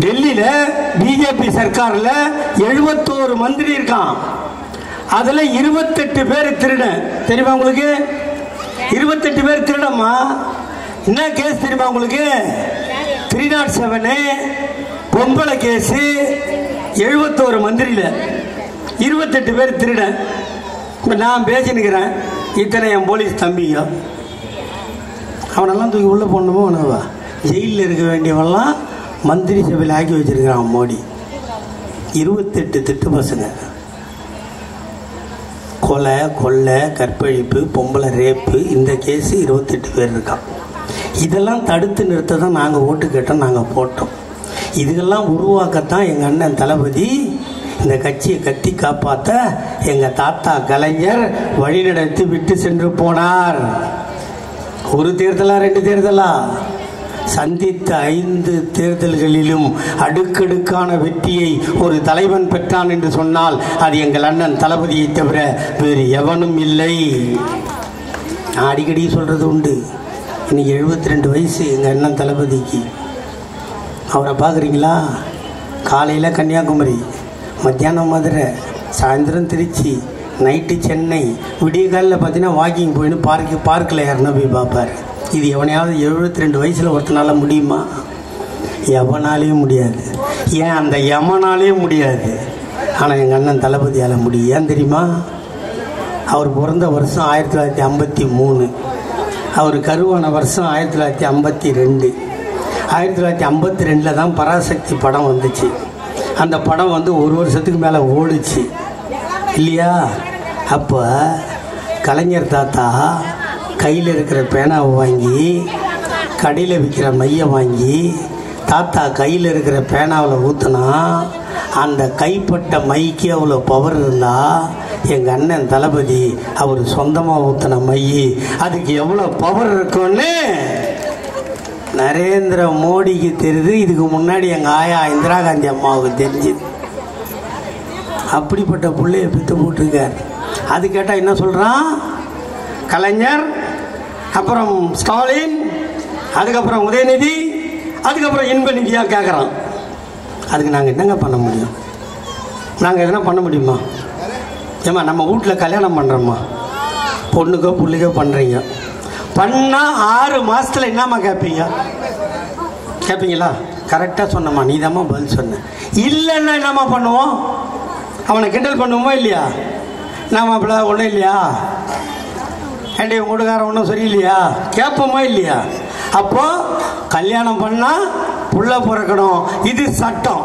டெல்லியில பிஜேபி சர்க்கார்ல 71 மந்திரி இருக்கான். அதுல 28 பேர் திருட. தெரியுமா உங்களுக்கு? 28 பேர் திருடமா? என்ன கேஸ் தெரியுமா உங்களுக்கு? 307 பொம்பளை கேஸ். 71 மந்திரியில 28 பேர் திருட. இப்ப நான் பேசினுக்கிறேன், இத்தனை என் போலீஸ் தம்பியோ, அவனெல்லாம் தூக்கி உள்ள போடணுமோ? அவனவா ஜெயிலில் இருக்க வேண்டியவெல்லாம் மந்திரி சபையில் ஆக்கி வச்சிருக்கிறான் மோடி. 28 திட்டு பசங்க, கொலை, கொள்ளை, கற்பழிப்பு, பொம்பளை ரேப்பு, இந்த கேஸு 28 பேர் இருக்கான். இதெல்லாம் தடுத்து நிறுத்த தான் நாங்கள் ஓட்டு கேட்டோம், நாங்கள் போட்டோம். இதுக்கெல்லாம் உருவாக்கத்தான் எங்கள் அண்ணன் தளபதி இந்த கட்சியை கட்டி காப்பாற்ற எங்கள் தாத்தா கலைஞர் வழிநடத்தி விட்டு சென்று போனார். ஒரு தேர்தலா 2 தேர்தலா? சந்தித்த 5 தேர்தல்களிலும் அடுக்கடுக்கான வெற்றியை ஒரு தலைவன் பெற்றான் என்று சொன்னால் அது எங்கள் அண்ணன் தளபதியை தவிர வேறு எவனும் இல்லை. நான் அடிக்கடி சொல்றது உண்டு, இன்னைக்கு 72 வயசு எங்கள் அண்ணன் தளபதிக்கு. அவரை பார்க்குறீங்களா? காலையில் கன்னியாகுமரி, மத்தியானம் மதுரை, சாயந்தரம் திருச்சி, நைட்டு சென்னை, விடிய காலில் பார்த்தீங்கன்னா வாக்கிங் போயின்னு பார்க்கில் யாருன்னா போய் பார்ப்பார். இது எவனையாவது 72 வயசில் ஒருத்தனால முடியுமா? எவனாலேயும் முடியாது. ஏன் அந்த யமனாலேயும் முடியாது. ஆனால் எங்கள் அண்ணன் தளபதியால் முடியும். ஏன் தெரியுமா? அவர் பிறந்த வருஷம் 1953, அவர் கருவான வருஷம் 1952. 1952 தான் பராசக்தி படம் வந்துச்சு. அந்த படம் வந்து ஒரு வருஷத்துக்கு மேலே ஓடிச்சு இல்லையா? அப்போ கலைஞர் தாத்தா கையில் இருக்கிற பேனாவை வாங்கி, கடையில் விற்கிற மையை வாங்கி தாத்தா கையில் இருக்கிற பேனாவில் ஊற்றினா அந்த கைப்பட்ட மைக்கு அவ்வளோ பவர் இருந்தால், எங்கள் அண்ணன் தளபதி அவர் சொந்தமாக ஊற்றின மை அதுக்கு எவ்வளோ பவர் இருக்குன்னு நரேந்திர மோடிக்கு தெரியுது. இதுக்கு முன்னாடி எங்கள் ஆயா இந்திரா காந்தி அம்மாவுக்கு தெரிஞ்சு. அப்படிப்பட்ட பிள்ளைய பித்து போட்டிருக்கார். அது கேட்டால் என்ன சொல்கிறான்? கலைஞர், அப்புறம் ஸ்டாலின், அதுக்கப்புறம் உதயநிதி, அதுக்கப்புறம் இன்ப நிதியாக கேட்குறான். அதுக்கு நாங்கள் என்னங்க பண்ண முடியும்? நாங்கள் எதனா பண்ண முடியுமா? ஏம்மா நம்ம வீட்டில் கல்யாணம் பண்ணுறோம்மா, பொண்ணுக்கோ புள்ளிக்கோ பண்ணுறீங்க, பண்ணால் 6 மாதத்தில் என்னம்மா கேட்பீங்க? கேட்பீங்களா? கரெக்டாக சொன்னம்மா, நீ தாம்மா பதில் சொன்ன. இல்லைன்னா என்னம்மா பண்ணுவோம்? அவனை கிண்டல் பண்ணுவோமா இல்லையா? நம்ம அப்படி ஒன்றும் இல்லையா, ஏண்டி உங்கள் வீட்டுக்காரன் ஒன்றும் சரியில்லையா கேட்போமா இல்லையா? அப்போது கல்யாணம் பண்ணால் புள்ள பிறக்கணும், இது சட்டம்.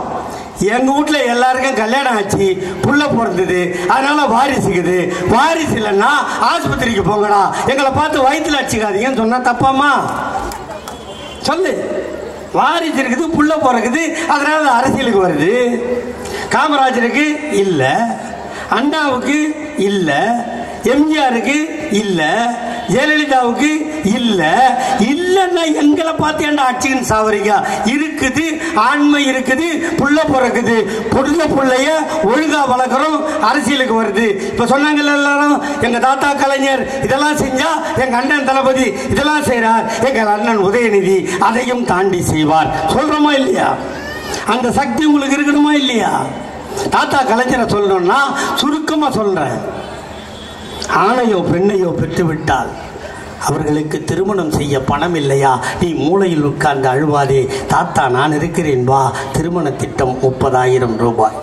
எங்கள் வீட்டில் எல்லாருக்கும் கல்யாணம் ஆச்சு, புள்ள பிறந்தது, அதனால் வாரிசுக்குது. வாரிசு இல்லைன்னா ஆஸ்பத்திரிக்கு போங்கடா, எங்களை பார்த்து வயிற்றுல அடிச்சுக்காதீங்கன்னு சொன்னால் தப்பாமா? சொல்லு. வாரிசு இருக்குது, புள்ள பிறக்குது, அதனால் அரசியலுக்கு வருது. காமராஜருக்கு இல்லை, அண்ணாவுக்கு இல்லை, எம்ஜிஆருக்கு இல்லை, ஜெயலலிதாவுக்கு இல்லை. இல்லைன்னா எங்களை பார்த்து ஏன்டா அடிச்சுக்கின்னு சாவறீங்க? இருக்குது, ஆண்மை இருக்குது, புள்ள பிறக்குது, புள்ளைய ஒழுங்கா வளர்க்குறோம், அரசியலுக்கு வருது. இப்போ சொன்னாங்கல்ல எல்லாரும், எங்கள் தாத்தா கலைஞர் இதெல்லாம் செஞ்சா, எங்கள் அண்ணன் தளபதி இதெல்லாம் செய்கிறார், எங்கள் அண்ணன் உதயநிதி அதையும் தாண்டி செய்வார். சொல்கிறோமா இல்லையா? அந்த சக்தி உங்களுக்கு இருக்கணுமா இல்லையா? தாத்தா கலைஞரை சொல்லணும்னா சுருக்கமாக சொல்கிறேன். ஆணையோ பெண்ணையோ பெற்றுவிட்டால் அவர்களுக்கு திருமணம் செய்ய பணம் இல்லையா? நீ மூளையில் உட்கார்ந்து அழுவாதே, தாத்தா நான் இருக்கிறேன் வா. திருமண திட்டம் 30,000 ரூபாய்.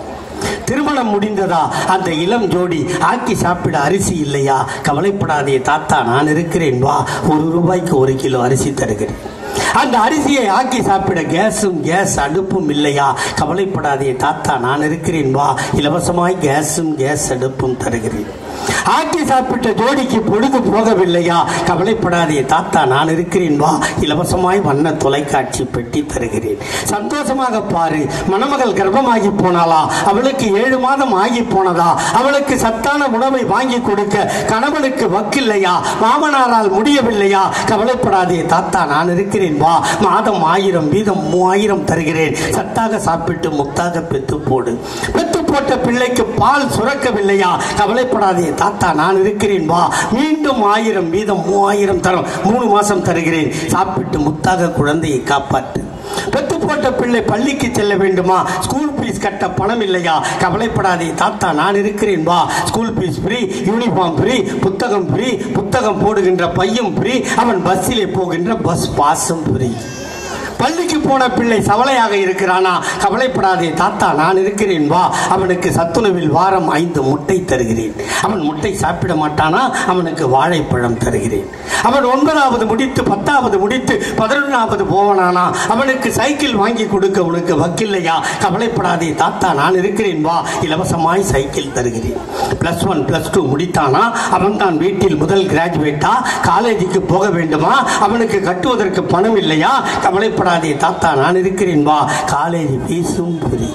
திருமணம் முடிந்ததா? அந்த இளம் ஜோடி ஆக்கி சாப்பிட அரிசி இல்லையா? கவலைப்படாதே தாத்தா நான் இருக்கிறேன் வா. 1 ரூபாய்க்கு 1 கிலோ அரிசி தருகிறேன். அந்த அரிசியை ஆக்கி சாப்பிட கேஸ் அடுப்பும் இல்லையா? கவலைப்படாதே தாத்தா நான் இருக்கிறேன் வா. இலவசமாய் கேஸ் அடுப்பும் தருகிறேன். ஆக்கி சாப்பிட்ட ஜோடிக்கு பொழுது போகவில்லையா? கவலைப்படாதே தாத்தா நான் இருக்கிறேன் வா. இலவசமாய் வண்ண தொலைக்காட்சி பெட்டி தருகிறேன். சந்தோஷமாக பாரு. மணமகள் கர்ப்பமாகி போனாளா? அவளுக்கு 7 மாதம் ஆகி போனதா? அவளுக்கு சத்தான உணவை வாங்கி கொடுக்க கணவனுக்கு வக்கில்லையா? மாமனாரால் முடியவில்லையா? கவலைப்படாதே தாத்தா நான் இருக்கிறேன் வா. மாதம் 1000 வீதம் 3000 தருகிறேன். சத்தாக சாப்பிட்டு முத்தாக பெத்து போடு. பெத்து போட்ட பிள்ளைக்கு பால் சுரக்கவில்லையா? கவலைப்படாதே தாத்தா நான் இருக்கிறேன் வா. மீண்டும் 1000 வீதம் 3000 தரும். 3 மாசம் தருகிறேன். சாப்பிட்டு முத்தாக குழந்தையை காப்பாற்று. பெத்து போட்ட பிள்ளை பள்ளிக்கு செல்ல வேண்டுமா? ஸ்கூல் ஃபீஸ் கட்ட பணம் இல்லையா? கவலைப்படாதே தாத்தா நான் இருக்கிறேன் வா. School fees free, uniform free, புத்தகம் ஃப்ரீ, புத்தகம் போடுகின்ற பையும் ஃப்ரீ, அவன் பஸ்ஸிலே போகின்ற பஸ் பாஸும் ஃப்ரீ. பள்ளிக்கு போன பிள்ளை சவலையாக இருக்கிறானா? கவலைப்படாதே தாத்தா நான் இருக்கிறேன் வா. அவனுக்கு சத்துணவில் வாரம் 5 முட்டை தருகிறேன். அவன் முட்டை சாப்பிட மாட்டானா? அவனுக்கு வாழைப்பழம் தருகிறேன். அவன் 9வது முடித்து 10வது முடித்து 11வது போவானானா? அவனுக்கு சைக்கிள் வாங்கி கொடுக்க உனக்கு வக்கில்லையா? கவலைப்படாதே தாத்தா நான் இருக்கிறேன் வா. இலவசமாய் சைக்கிள் தருகிறேன். +1 +2 முடித்தானா? அவன் தான் வீட்டில் முதல் கிராஜுவேட்டா? காலேஜுக்கு போக வேண்டுமா? அவனுக்கு கட்டுவதற்கு பணம் இல்லையா? கவலைப்படாதே தாத்தா நான் இருக்கிறேன் வா. காலேஜ் ஃபீஸும் ஃப்ரீ.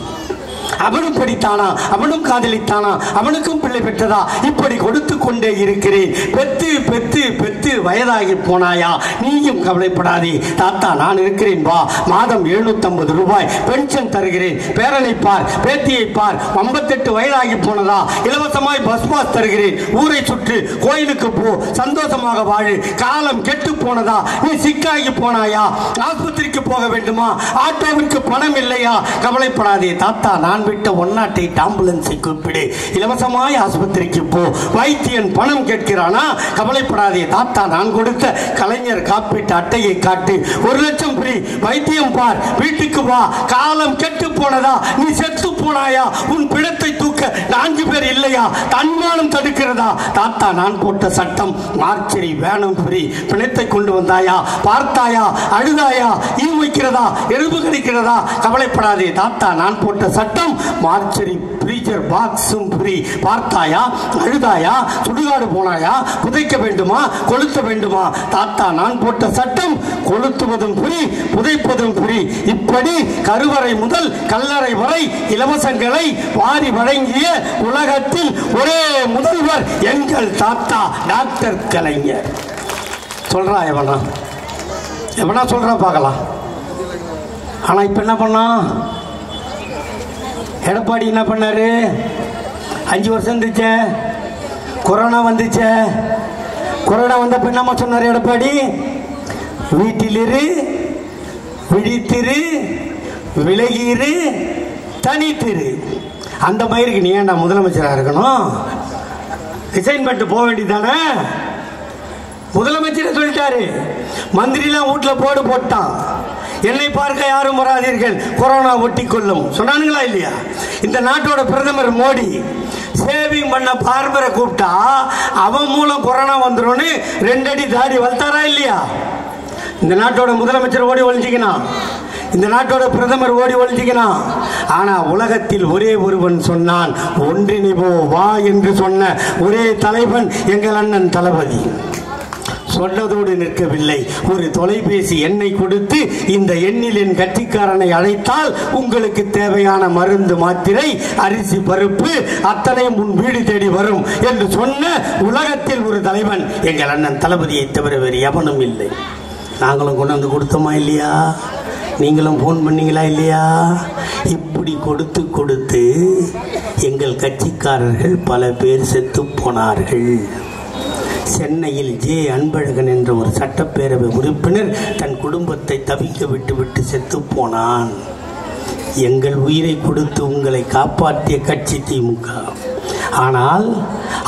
அவனும் படித்தானா? அவனும் காதலித்தானா? அவனுக்கும் பிள்ளை பெற்றதா? இப்படி கொடுத்து கொண்டே இருக்கிறேன். பெத்து பெத்து பெத்து வயதாகி போனாயா? நீயும் கவலைப்படாதே தாத்தா நான் இருக்கிறேன் வா. மாதம் 750 ரூபாய் பென்ஷன் தருகிறேன். பேரனை பார், பேத்தியை பார். 58 வயதாகி போனதா? இலவசமாய் பஸ் பாஸ் தருகிறேன். ஊரை சுற்று, கோயிலுக்கு போ, சந்தோஷமாக வாழு. காலம் கெட்டு போனதா? நீ சிக்காகி போனாயா? ஆஸ்பத்திரிக்கு போக வேண்டுமா? ஆட்டோவிற்கு பணம் இல்லையா? கவலைப்படாதே தாத்தா நான் நான் விட்ட 108 ஆம்புலன்ஸை கூப்பிடு, இலவசமாய் ஆஸ்பத்திரிக்கு போ. வைத்தியன் பணம் கேட்கிறானா? கவலைப்படாதே தாத்தா, நான் கொடுத்த கலைஞர் காப்பீட்டு அட்டையை காட்டு, 1 லட்சம் ஃப்ரீ. வைத்தியம் பார், வீட்டுக்கு வா. காலம் கெட்டு போனதா? நீ செத்து போனாயா? உன் பிணத்தை தூக்க 4 பேர் இல்லையா? தன்மானம் தடுக்கிறதா? தாத்தா, நான் போட்ட சட்டம் மார்ச்சரி வேணும் ஃப்ரீ. பிணத்தை கொண்டு வந்தாயா? பார்த்தாயா? அழுதாயா? ஈ வைக்கிறதா? எறும்பு கடிக்கிறதா? கவலைப்படாதே தாத்தா, நான் போட்ட சட்டம் மார்ச்சரி ஃப்ரீசர் பாக்ஸும் ஃப்ரீ. பார்த்தாயா? அழுதாயா? சுடுகாடு போனாயா? புதைக்க வேண்டுமா? கொளுத்த வேண்டுமா? தாத்தா, நான் போட்ட சட்டம் கொளுத்துவதும் ஃப்ரீ, புதைப்பதும் ஃப்ரீ. இப்படி கருவறை முதல் கல்லறை வரை இலவசங்களை வாரி வழங்கிய உலகத்தில் ஒரே முதல்வர் எங்கள் தாத்தா டாக்டர் கலைஞர். சொல்றா எவனா சொல்றா பார்க்கலாம். ஆனா இப்ப என்ன பண்ணா எடப்பாடி? என்ன பண்ணாரு? 5 வருஷம் இருந்துச்சே, கொரோனா வந்துச்சே. கொரோனா வந்தப்ப என்னமா சொன்னார் எடப்பாடி? வீட்டிலிரு, விழித்திரு, விலகிரு, தனித்திரு. அந்த மயிருக்கு நீ ஏன்டா முதலமைச்சராக இருக்கணும்? ரிசைன் பண்ணிட்டு போக வேண்டியதானே? முதலமைச்சர் சொல்லிட்டாரு. மந்திரிலாம் வீட்டில் போடு போட்டான். என்னை பார்க்க யாரும் வராதீர்கள், கொரோனா ஒட்டி கொள்ளும் சொன்னானுங்களா இல்லையா? இந்த நாட்டோட பிரதமர் மோடி சேவிங் பண்ண பார்பரை கூப்பிட்டா அவன் மூலம் கொரோனா வந்துடும் 2 அடி தாடி வளர்த்தாரா இல்லையா? இந்த நாட்டோட முதலமைச்சர் ஓடி ஒழிஞ்சிக்கணும், இந்த நாட்டோட பிரதமர் ஓடி ஒழிஞ்சிக்கணும். ஆனா உலகத்தில் ஒரே ஒருவன் சொன்னான், ஒன்றிணைவோ வா என்று சொன்ன ஒரே தலைவன் எங்கள் அண்ணன் தளபதி. சொன்னதோடு நிற்கவில்லை, ஒரு தொலைபேசி எண்ணை கொடுத்து இந்த எண்ணில் என் கட்சிக்காரனை அழைத்தால் உங்களுக்கு தேவையான மருந்து, மாத்திரை, அரிசி, பருப்பு அத்தனையும் உன் வீடு தேடி வரும் என்று சொன்ன உலகத்தில் ஒரு தலைவன் எங்கள் அண்ணன் தளபதியை தவிர வேறு எவனும் இல்லை. நாங்களும் கொண்டு வந்து கொடுத்தோமா இல்லையா? நீங்களும் போன் பண்ணீங்களா இல்லையா? இப்படி கொடுத்து கொடுத்து எங்கள் கட்சிக்காரர்கள் பல பேர் செத்து போனார்கள். சென்னையில் ஜே அன்பழகன் என்ற ஒரு சட்டப்பேரவை உறுப்பினர் தன் குடும்பத்தை தவிக்க விட்டுவிட்டு செத்து போனான். எங்கள் உயிரை கொடுத்து உங்களை காப்பாற்றிய கட்சி திமுக. ஆனால்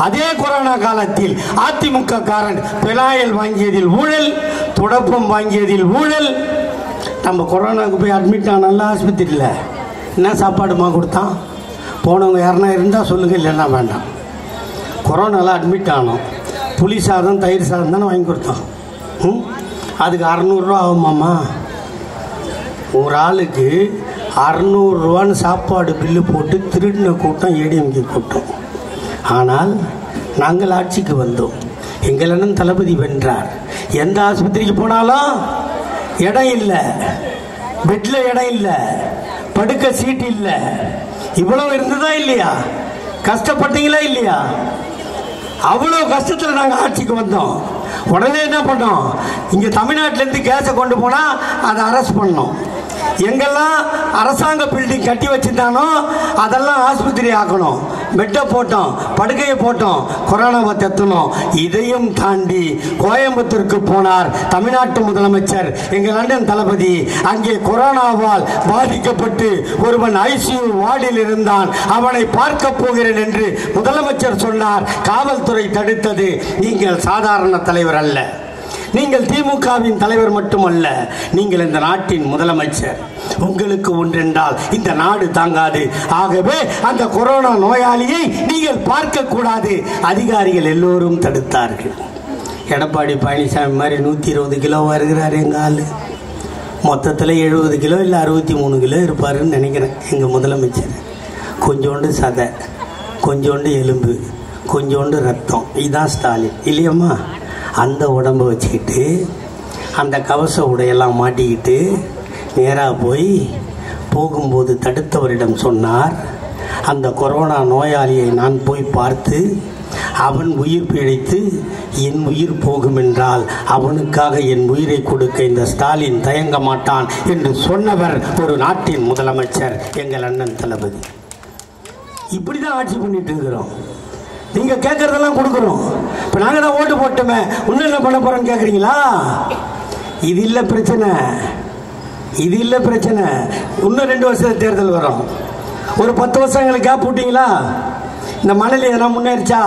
அதே கொரோனா காலத்தில் அதிமுக காரன் பினாயில் வாங்கியதில் ஊழல், துடப்பம் வாங்கியதில் ஊழல். நம்ம கொரோனாவுக்கு போய் அட்மிட் ஆனால ஆஸ்பத்திரியில் என்ன சாப்பாடுமா கொடுத்தான்? போனவங்க யாருன்னா இருந்தால் சொல்லுங்கள், இல்லைன்னா வேண்டாம். கொரோனாவில் அட்மிட் ஆனோம், புளி சாதம் தயிர் சாதம் தானே வாங்கி கொடுத்தோம். அதுக்கு 600 ரூபா ஆகுமாம்மா? ஒரு ஆளுக்கு 600 ரூபான்னு சாப்பாடு பில்லு போட்டு திருடின கூட்டம் ஏடிஎம்கே கூட்டம். ஆனால் நாங்கள் ஆட்சிக்கு வந்தோம், எங்கள் அண்ணன் தளபதி வென்றார். எந்த ஆஸ்பத்திரிக்கு போனாலும் இடம் இல்லை, பெட்டில் இடம் இல்லை, படுக்க சீட்டு இல்லை. இவ்வளவு இருந்ததா இல்லையா? கஷ்டப்பட்டீங்களா இல்லையா? அவ்வளோ கஷ்டத்தில் நாங்கள் ஆட்சிக்கு வந்தோம். உடனே என்ன பண்ணோம்? இங்கே தமிழ்நாட்டிலேருந்து கேஸை கொண்டு போனால் அதை அரெஸ்ட் பண்ணோம். எங்கெல்லாம் அரசாங்க பில்டிங் கட்டி வச்சுருந்தானோ அதெல்லாம் ஆஸ்பத்திரி ஆக்கணும். பெட்டை போட்டோம், படுக்கையை போட்டோம், கொரோனாவை தத்துனோம். இதையும் தாண்டி கோயம்புத்தூருக்கு போனார் தமிழ்நாட்டு முதலமைச்சர் எங்கள் அண்ணன் தளபதி. அங்கே கொரோனாவால் பாதிக்கப்பட்டு ஒருவன் ஐசியூ வார்டில் இருந்தான். அவனை பார்க்க போகிறேன் என்று முதலமைச்சர் சொன்னார். காவல்துறை தடுத்தது. நீங்கள் சாதாரண தலைவர் அல்ல, நீங்கள் திமுகவின் தலைவர் மட்டுமல்ல, நீங்கள் இந்த நாட்டின் முதலமைச்சர். உங்களுக்கு ஒன்றென்றால் இந்த நாடு தாங்காது. ஆகவே அந்த கொரோனா நோயாளியை நீங்கள் பார்க்க கூடாது. அதிகாரிகள் எல்லோரும் தடுத்தார்கள். எடப்பாடி பழனிசாமி மாதிரி 120 கிலோவா இருக்கிறார் எங்கள் ஆள். மொத்தத்தில் 70 கிலோ இல்லை 63 கிலோ இருப்பாருன்னு நினைக்கிறேன் எங்கள் முதலமைச்சர். கொஞ்சோண்டு சதை, கொஞ்சோண்டு எலும்பு, கொஞ்சோண்டு ரத்தம். இதுதான் ஸ்டாலின் இல்லையம்மா? அந்த உடம்பை வச்சுக்கிட்டு அந்த கவச உடையெல்லாம் மாட்டிக்கிட்டு நேராக போகும்போது தடுத்தவரிடம் சொன்னார், அந்த கொரோனா நோயாளியை நான் போய் பார்த்து அவன் உயிர் பிழைத்து என் உயிர் போகும் என்றால் அவனுக்காக என் உயிரை கொடுக்க இந்த ஸ்டாலின் தயங்க மாட்டான் என்று சொன்னவர் ஒரு நாட்டின் முதலமைச்சர் எங்கள் அண்ணன் தளபதி. இப்படி தான் ஆட்சி பண்ணிட்டு இருக்கிறோம். நீங்கள் கேட்குறதெல்லாம் கொடுக்குறோம். இப்போ நாங்கள் தான் ஓட்டு போட்டோமே, இன்னும் என்ன பண்ண போகிறோன்னு கேட்குறீங்களா? இது இல்லை பிரச்சனை, இது இல்லை பிரச்சனை. இன்னும் 2 வருஷத்துல தேர்தல் வரும். ஒரு 10 வருஷம் எங்களுக்கு கேப் விட்டீங்களா? இந்த மணல் எதனா முன்னேறிச்சா?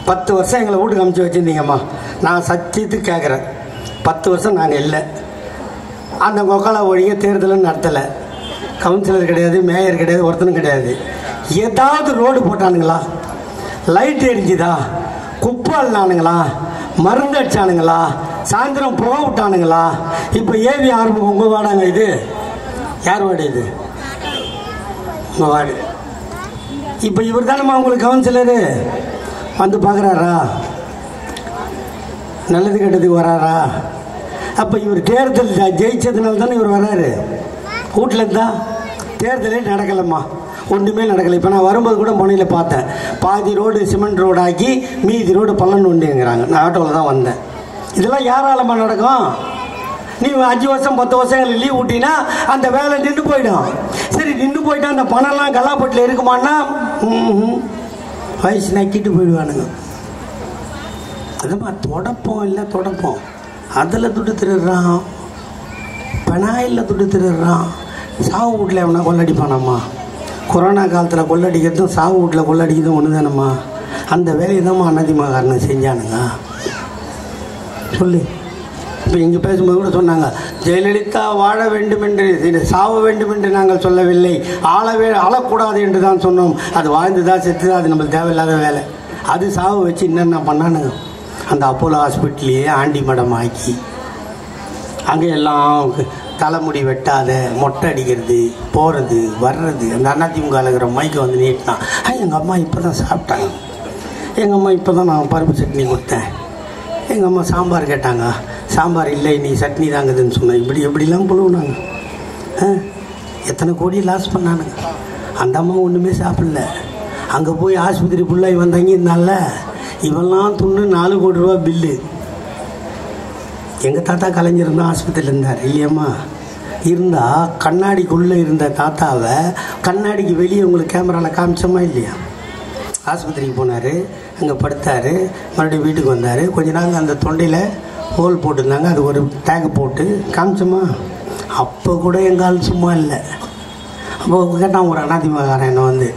10 வருஷம் எங்களை வீட்டுக்கு அமுச்சு வச்சுருந்தீங்கம்மா. நான் சத்தியத்துக்கு கேட்குறேன், 10 வருஷம் நாங்கள் இல்லை. அந்த கொக்கால ஒழிய தேர்தலும் நடத்தலை. கவுன்சிலர் கிடையாது, மேயர் கிடையாது, ஒருத்தனும் கிடையாது. ஏதாவது ரோடு போட்டானுங்களா? லைட் எரிஞ்சுதா? குப்பை அள்ளானுங்களா? மருந்து அடிச்சானுங்களா? சாயந்தரம் புகை விட்டானுங்களா? இப்போ ஏவி ஆரம்பம் உங்கள் வாடாங்க. இது யார் வாடு? இது உங்கள் வார்டு. இப்போ இவர் தானம்மா உங்களுக்கு கவுன்சிலரு. வந்து பார்க்குறாரா? நல்லது கெட்டதுக்கு வராரா? அப்போ இவர் தேர்தல் ஜெயிச்சதுனால தானே இவர் வர்றாரு. வீட்டில் இருந்தால் தேர்தலே நடக்கலைம்மா, ஒன்றுமே நடக்கலை. இப்போ நான் வரும்போது கூட முனையில் பார்த்தேன், பாதி ரோடு சிமெண்ட் ரோடு ஆக்கி மீதி ரோடு பள்ளம் நோண்டிங்கிறாங்க. நான் ஆட்டோவில் தான் வந்தேன். இதெல்லாம் யாராலம்மா நடக்கும்? நீ 5 வருஷம் 10 வருஷம் எங்களுக்கு லீவ் விட்டினா அந்த வேலை நின்று போயிடும். சரி, நின்று போயிட்டா அந்த பணம்லாம் கல்லாப்பட்டில் இருக்குமான்னா வயசு நக்கிட்டு போயிடுவானுங்க. அதுமா தொடப்போம் இல்லை, தொடப்போம் அதில் துட்டு திருடுறான், பெனாயில் துட்டு திருடுறான். சாவு வீட்டில் எவனா கொள்ளடிப்பானாம்மா? கொரோனா காலத்தில் கொள்ளடிக்கிறதும் சாவு வீட்டில் கொள்ளடிக்கிறதும் ஒன்று தானம்மா. அந்த வேலையை தான்மா அதிமுககாரனுங்க செஞ்சானுங்க. சொல்லு. இப்போ இங்கே பேசும்போது கூட சொன்னாங்க, ஜெயலலிதா வாழ வேண்டும் என்று, சாவ வேண்டும் என்று நாங்கள் சொல்லவில்லை, ஆளக்கூடாது என்று தான் சொன்னோம். அது வாழ்ந்துதா செத்துதா அது நம்மளுக்கு தேவையில்லாத வேலை. அது சாவை வச்சு என்னென்ன பண்ணானுங்க. அந்த அப்போலோ ஹாஸ்பிட்டலையே ஆண்டி மடம் ஆக்கி அங்கே எல்லாம் தலைமுடி வெட்டாத, மொட்டை அடிக்கிறது, போகிறது வர்றது. அந்த அதிமுக இருக்கிற மைக்கை வந்து நீட்டினான். எங்கள் அம்மா இப்போ தான் சாப்பிட்டாங்க, எங்கள் அம்மா இப்போ தான் நான் பருப்பு சட்னி கொடுத்தேன், எங்கள் அம்மா சாம்பார் கேட்டாங்க, சாம்பார் இல்லை நீ சட்னி தாங்குதுன்னு சொன்னேன். எப்படிலாம் புழுவுனாங்க. எத்தனை கோடி லாஸ் பண்ணானுங்க. அந்த அம்மா ஒன்றுமே சாப்பிடல. அங்கே போய் ஆஸ்பத்திரி ஃபுல்லாகி வந்தாங்க. இருந்தால இவெல்லாம் துண்ணு 4 கோடி ரூபா பில்லு. எங்கள் தாத்தா கலைஞர் தான் ஆஸ்பத்திரியில் இருந்தார் இல்லையம்மா. இருந்தால் கண்ணாடிக்குள்ளே இருந்த தாத்தாவை கண்ணாடிக்கு வெளியே உங்களுக்கு கேமராவில் காமிச்சோமா இல்லையா? ஆஸ்பத்திரிக்கு போனார், அங்கே படுத்தார், மறுபடியும் வீட்டுக்கு வந்தார். கொஞ்ச நாள் அந்த தொண்டையில் ஹோல் போட்டிருந்தாங்க, அது ஒரு டேக் போட்டு காமிச்சோமா? அப்போ கூட எங்கள் ஆள் சும்மா இல்லை. அப்போ கேட்டான் ஒரு அதிமுககாரன் என்ன வந்து,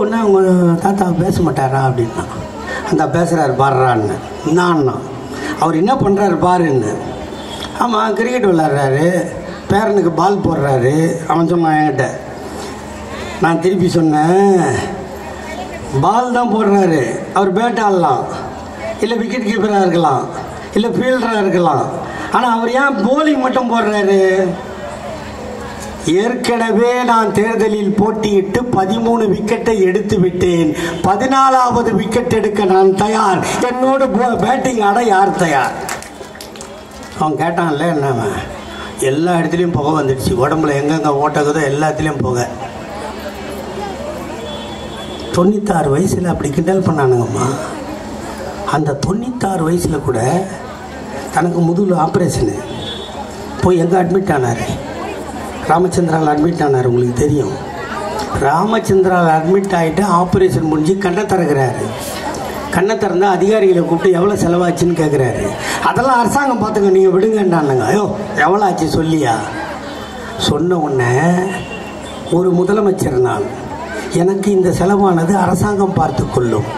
என்ன உங்கள் தாத்தா பேச மாட்டாரா அப்படின்னா. அந்த பேசுகிறாரு பாடுறான்னு. என்னான்னா அவர் என்ன பண்ணுறாரு பாருன்னு. ஆமாம், கிரிக்கெட் விளாட்றாரு, பேரனுக்கு பால் போடுறாரு. அவன் சொன்னான் என்கிட்ட. நான் திருப்பி சொன்னேன், பால் தான் போடுறாரு, அவர் பேட் ஆடலாம், இல்லை விக்கெட் கீப்பராக இருக்கலாம், இல்லை ஃபீல்டராக இருக்கலாம். ஆனால் அவர் ஏன் போலிங் மட்டும் போடுறாரு? ஏற்கனவே நான் தேர்தலில் போட்டியிட்டு 13 விக்கெட்டை எடுத்து விட்டேன். 14வது விக்கெட் எடுக்க நான் தயார். என்னோடு பேட்டிங் ஆட யார் தயார்? அவன் கேட்டான்ல, என்ன எல்லா இடத்துலையும் புகை வந்துடுச்சு, உடம்புல எங்கெங்கே ஓட்டக்குதோ எல்லாத்துலேயும் புகை. 96 வயசில் அப்படி கிண்டல் பண்ணானுங்கம்மா. அந்த 96 வயசில் கூட தனக்கு முதுகில் ஆப்ரேஷனு போய் எங்கே அட்மிட் ஆனார்? ராமச்சந்திராவில் அட்மிட் ஆனார். உங்களுக்கு தெரியும், ராமச்சந்திராவில் அட்மிட் ஆகிட்டு ஆப்ரேஷன் முடிஞ்சு கண்ணை திறக்கிறாரு. கண்ணை திறந்தால் அதிகாரிகளை கூப்பிட்டு எவ்வளோ செலவாச்சுன்னு கேட்குறாரு. அதெல்லாம் அரசாங்கம் பார்த்துங்க, நீங்கள் விடுங்கன்னானுங்க. ஐயோ எவ்வளோ ஆச்சு சொல்லியா? சொன்ன உடனே ஒரு முதலமைச்சர் நான், எனக்கு இந்த செலவானது அரசாங்கம் பார்த்து கொள்ளும்.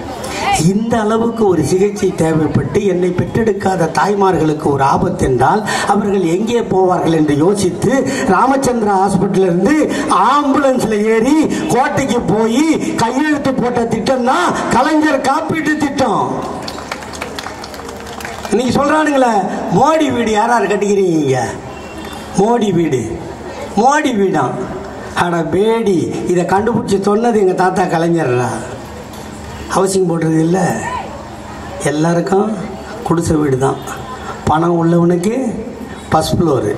இந்த அளவுக்கு ஒரு சிகிச்சை தேவைப்பட்டு என்னை பெற்றெடுக்காத தாய்மார்களுக்கு ஒரு ஆபத்து என்றால் அவர்கள் எங்கே போவார்கள் என்று யோசித்து ராமச்சந்திரா ஹாஸ்பிட்டலிருந்து ஆம்புலன்ஸில் ஏறி கோட்டைக்கு போய் கையெழுத்து போட்ட திட்டம் தான் கலைஞர் காப்பீட்டு திட்டம். நீங்க சொல்றானுங்களே மோடி வீடு யாராரு கட்டிக்கிறீங்க? மோடி வீடு, மோடி வீடாம். ஆனா பேடி இதை கண்டுபிடிச்சி சொன்னது எங்கள் தாத்தா கலைஞர்ரா. ஹவுசிங் போடுறது இல்லை, எல்லாருக்கும் குடிசை வீடு தான். பணம் உள்ளவனுக்கு ஃபஸ்ட் ஃப்ளோரு,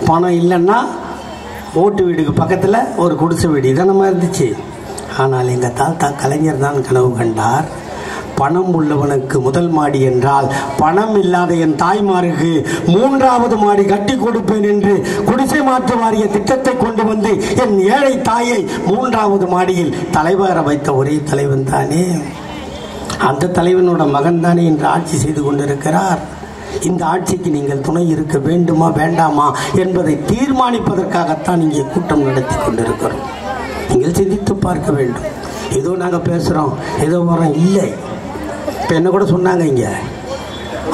பணம் இல்லைன்னா ஓட்டு வீடுக்கு பக்கத்தில் ஒரு குடிசை வீடு. இதான் நம்ம இருந்துச்சு. ஆனால் எங்கள் தாத்தா கலைஞர் தான் கனவு கண்டார், பணம் உள்ளவனுக்கு முதல் மாடி என்றால் பணம் இல்லாத என் தாய்மாருக்கு 3வது மாடி கட்டி கொடுப்பேன் என்று குடிசை மாற்று வாரிய திட்டத்தை கொண்டு வந்து என் ஏழை தாயை 3வது மாடியில் தலைவர வைத்த ஒரே தலைவன் தானே. அந்த தலைவனோட மகன் தானே இன்று ஆட்சி செய்து கொண்டிருக்கிறார். இந்த ஆட்சிக்கு நீங்கள் துணை இருக்க வேண்டுமா வேண்டாமா என்பதை தீர்மானிப்பதற்காகத்தான் இங்கே கூட்டம் நடத்தி கொண்டிருக்கிறோம். நீங்கள் சிந்தித்து பார்க்க வேண்டும். ஏதோ நாங்கள் பேசுகிறோம், ஏதோ வரோம், இல்லை. இப்போ என்ன கூட சொன்னாங்க, இங்கே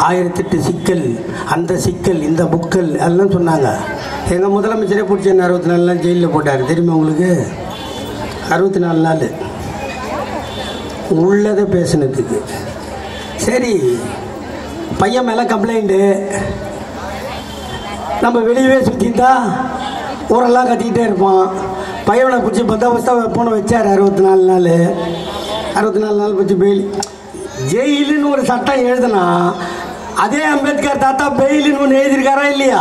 1008 சிக்கல், அந்த சிக்கல், இந்த புக்கல் எல்லாம் சொன்னாங்க. எங்கள் முதலமைச்சரே பிடிச்ச 64 நாள் ஜெயிலில் போட்டார், தெரியுமா உங்களுக்கு? 64 நாள் உள்ளதை பேசுனதுக்கு. சரி, பையன் மேலே கம்ப்ளைண்ட்டு, நம்ம வெளியவே சுற்றிட்டா ஊரெல்லாம் கத்திக்கிட்டே இருப்பான். பையனை பிடிச்சி பந்தாபஸ்தாக போன வச்சார் 64 நாள். 64 நாள் பிடிச்சி பெயில். ஜெயிலுன்னு ஒரு சட்டம் எழுதுனா அதே அம்பேத்கர் தாத்தா பெயிலுன்னு ஒன்று எழுதியிருக்காரா இல்லையா?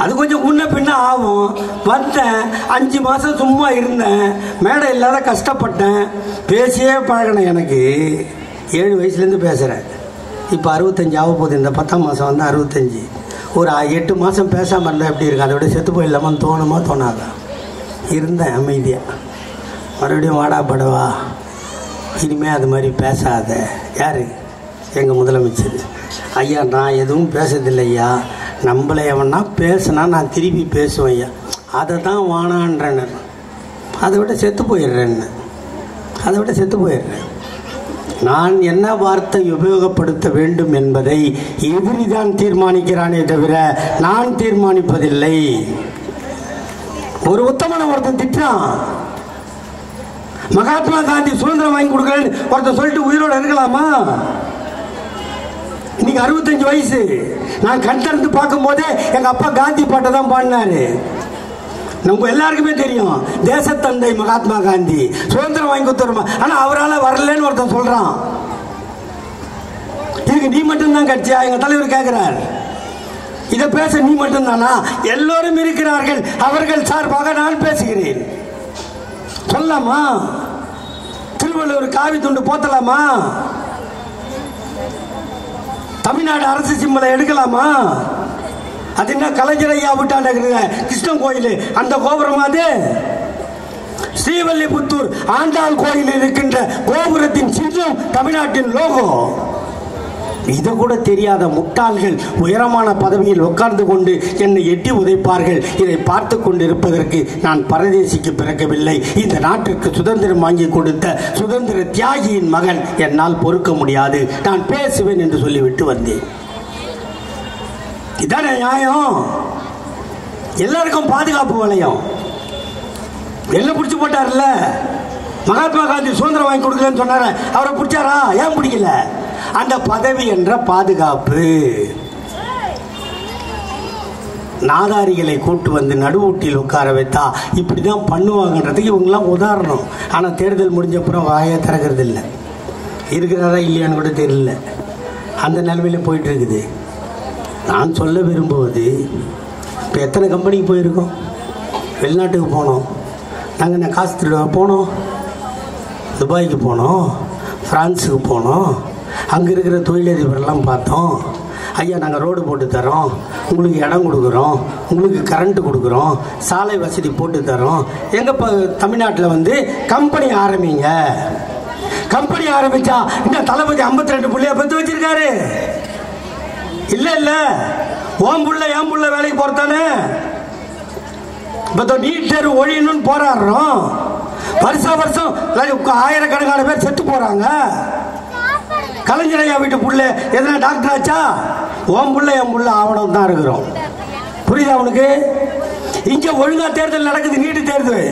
அது கொஞ்சம் முன்ன பின்ன ஆகும். வந்தேன், 5 மாதம் சும்மா இருந்தேன், மேடை இல்லாத கஷ்டப்பட்டேன், பேசியே பழகினேன். எனக்கு 7 வயசுலேருந்து பேசுகிறேன். இப்போ 65 ஆக போகுது. இந்த 10ஆம் மாதம் வந்து 65. ஒரு 8 மாதம் பேசாமல் இருந்தால் எப்படி இருக்கு? அதை விட செத்து போயிடலாமான்னு தோணுமா தோணாதான்? இருந்தேன் அமைதியாக. மறுபடியும் வாடா படவா, இனிமேல் அது மாதிரி பேசாத. யார்? எங்கள் முதலமைச்சர். ஐயா, நான் எதுவும் பேசுறதில்லை ஐயா, நம்மளை எவனா பேசுனா நான் திருப்பி பேசுவேன் ஐயா, அதை தான் வானான்றேன்னு. அதை விட செத்து போயிடுறேன்னு. அதை விட செத்து போயிடுறேன். நான் என்ன வார்த்தை உபயோகப்படுத்த வேண்டும் என்பதை எதிரிதான் தீர்மானிக்கிறானே தவிர நான் தீர்மானிப்பதில்லை. ஒரு உத்தமன ஒருத்தன் திட்டான், மகாத்மா காந்தி சுதந்திரம் வாங்கி கொடுக்குறேன்னு ஒருத்தர் சொல்லிட்டு உயிரோடு இருக்கலாமா? இன்னைக்கு 65 வயசு. நான் கண் திறந்து பார்க்கும் போதே எங்க அப்பா காந்தி பாட்டை தான் பாடினாரு. நம்ம எல்லாருக்குமே தெரியும், தேசத்தந்தை மகாத்மா காந்தி சுதந்திரம் வாங்கி கொடுத்துருமா. ஆனா அவரால் வரலன்னு ஒருத்தன் சொல்றான். இதுக்கு நீ மட்டும்தான் கட்சியா? எங்க தலைவர் கேட்கிறார். இதை பேச நீ மட்டும்தானா? எல்லோரும் இருக்கிறார்கள், அவர்கள் சார்பாக நான் பேசுகிறேன். சொல்லலாமா? திருவள்ளுவர் காவி துண்டு போத்தலாமா? தமிழ்நாடு அரசு சிம்பலை எடுக்கலாமா? அது என்ன கலைஞர் ஐயா விட்டாண்ட கிருஷ்ணன் கோயில் அந்த கோபுரம், அது ஸ்ரீவல்லிபுத்தூர் ஆண்டாள் கோயிலில் இருக்கின்ற கோபுரத்தின் சின்னம் தமிழ்நாட்டின் லோகோ. இதை கூட தெரியாத முட்டாள்கள் உயரமான பதவியில் உட்கார்ந்து கொண்டு என்னை எட்டி உதைப்பார்கள். இதை பார்த்து கொண்டு இருப்பதற்கு நான் பரதேசிக்கு பிறக்கவில்லை. இந்த நாட்டிற்கு சுதந்திரம் வாங்கி கொடுத்த சுதந்திர தியாகியின் மகன். என்னால் பொறுக்க முடியாது, நான் பேசுவேன் என்று சொல்லிவிட்டு வந்தேன். இதான நியாயம்? எல்லாருக்கும் பாதுகாப்பு வளையம். எல்லாம் பிடிச்சி போட்டார்ல. மகாத்மா காந்தி சுதந்திரம் வாங்கி கொடுக்கலன்னு சொன்னார, அவரை பிடிச்சாரா? ஏன் பிடிக்கல? அந்த பதவி என்ற பாதுகாப்பு. நாதாரிகளை கூட்டு வந்து நடுவூட்டில் உட்கார வைத்தா இப்படிதான் பண்ணுவாங்கன்றதுக்கு இவங்கெல்லாம் உதாரணம். ஆனால் தேர்தல் முடிஞ்சப்புறம் வாயை திறக்கிறது இல்லை. இருக்கிறாரா இல்லையான்னு கூட தெரியல. அந்த நிலைமையில போயிட்டு இருக்குது. நான் சொல்ல விரும்புவது, இப்போ எத்தனை கம்பெனிக்கு போயிருக்கோம், வெளிநாட்டுக்கு போனோம், நாங்கள் என்ன காசு திருட போனோம், துபாய்க்கு போனோம், ஃப்ரான்ஸுக்கு போனோம், அங்கே இருக்கிற தொழிலதிபரெல்லாம் பார்த்தோம். ஐயா, நாங்கள் ரோடு போட்டு தரோம், உங்களுக்கு இடம் கொடுக்குறோம், உங்களுக்கு கரண்ட்டு கொடுக்குறோம், சாலை வசதி போட்டு தரோம். எங்கள் இப்போ தமிழ்நாட்டில் வந்து கம்பெனி ஆரம்பிங்க. கம்பெனி ஆரம்பித்தா இந்த தளபதி 52 பிள்ளைய பற்றி வச்சிருக்காரு. இல்லை இல்லை, ஓம் புள்ள ஏன் புள்ள வேலைக்கு போகிறதானே. இப்போ நீட் தேர்வு ஒழியணும்னு போராடுறோம். வருஷம் வருஷம் ஆயிரக்கணக்கான பேர் செத்து போகிறாங்க. கலைஞர் ஐயா வீட்டு புள்ள எதனா டாக்டர் ஆச்சா? ஓம் புள்ள என் புள்ள ஆவணம் தான் இருக்கிறோம். புரியுதா உனக்கு? இங்கே ஒழுங்கா தேர்தல் நடக்குது, நீட்டு தேர்தல்.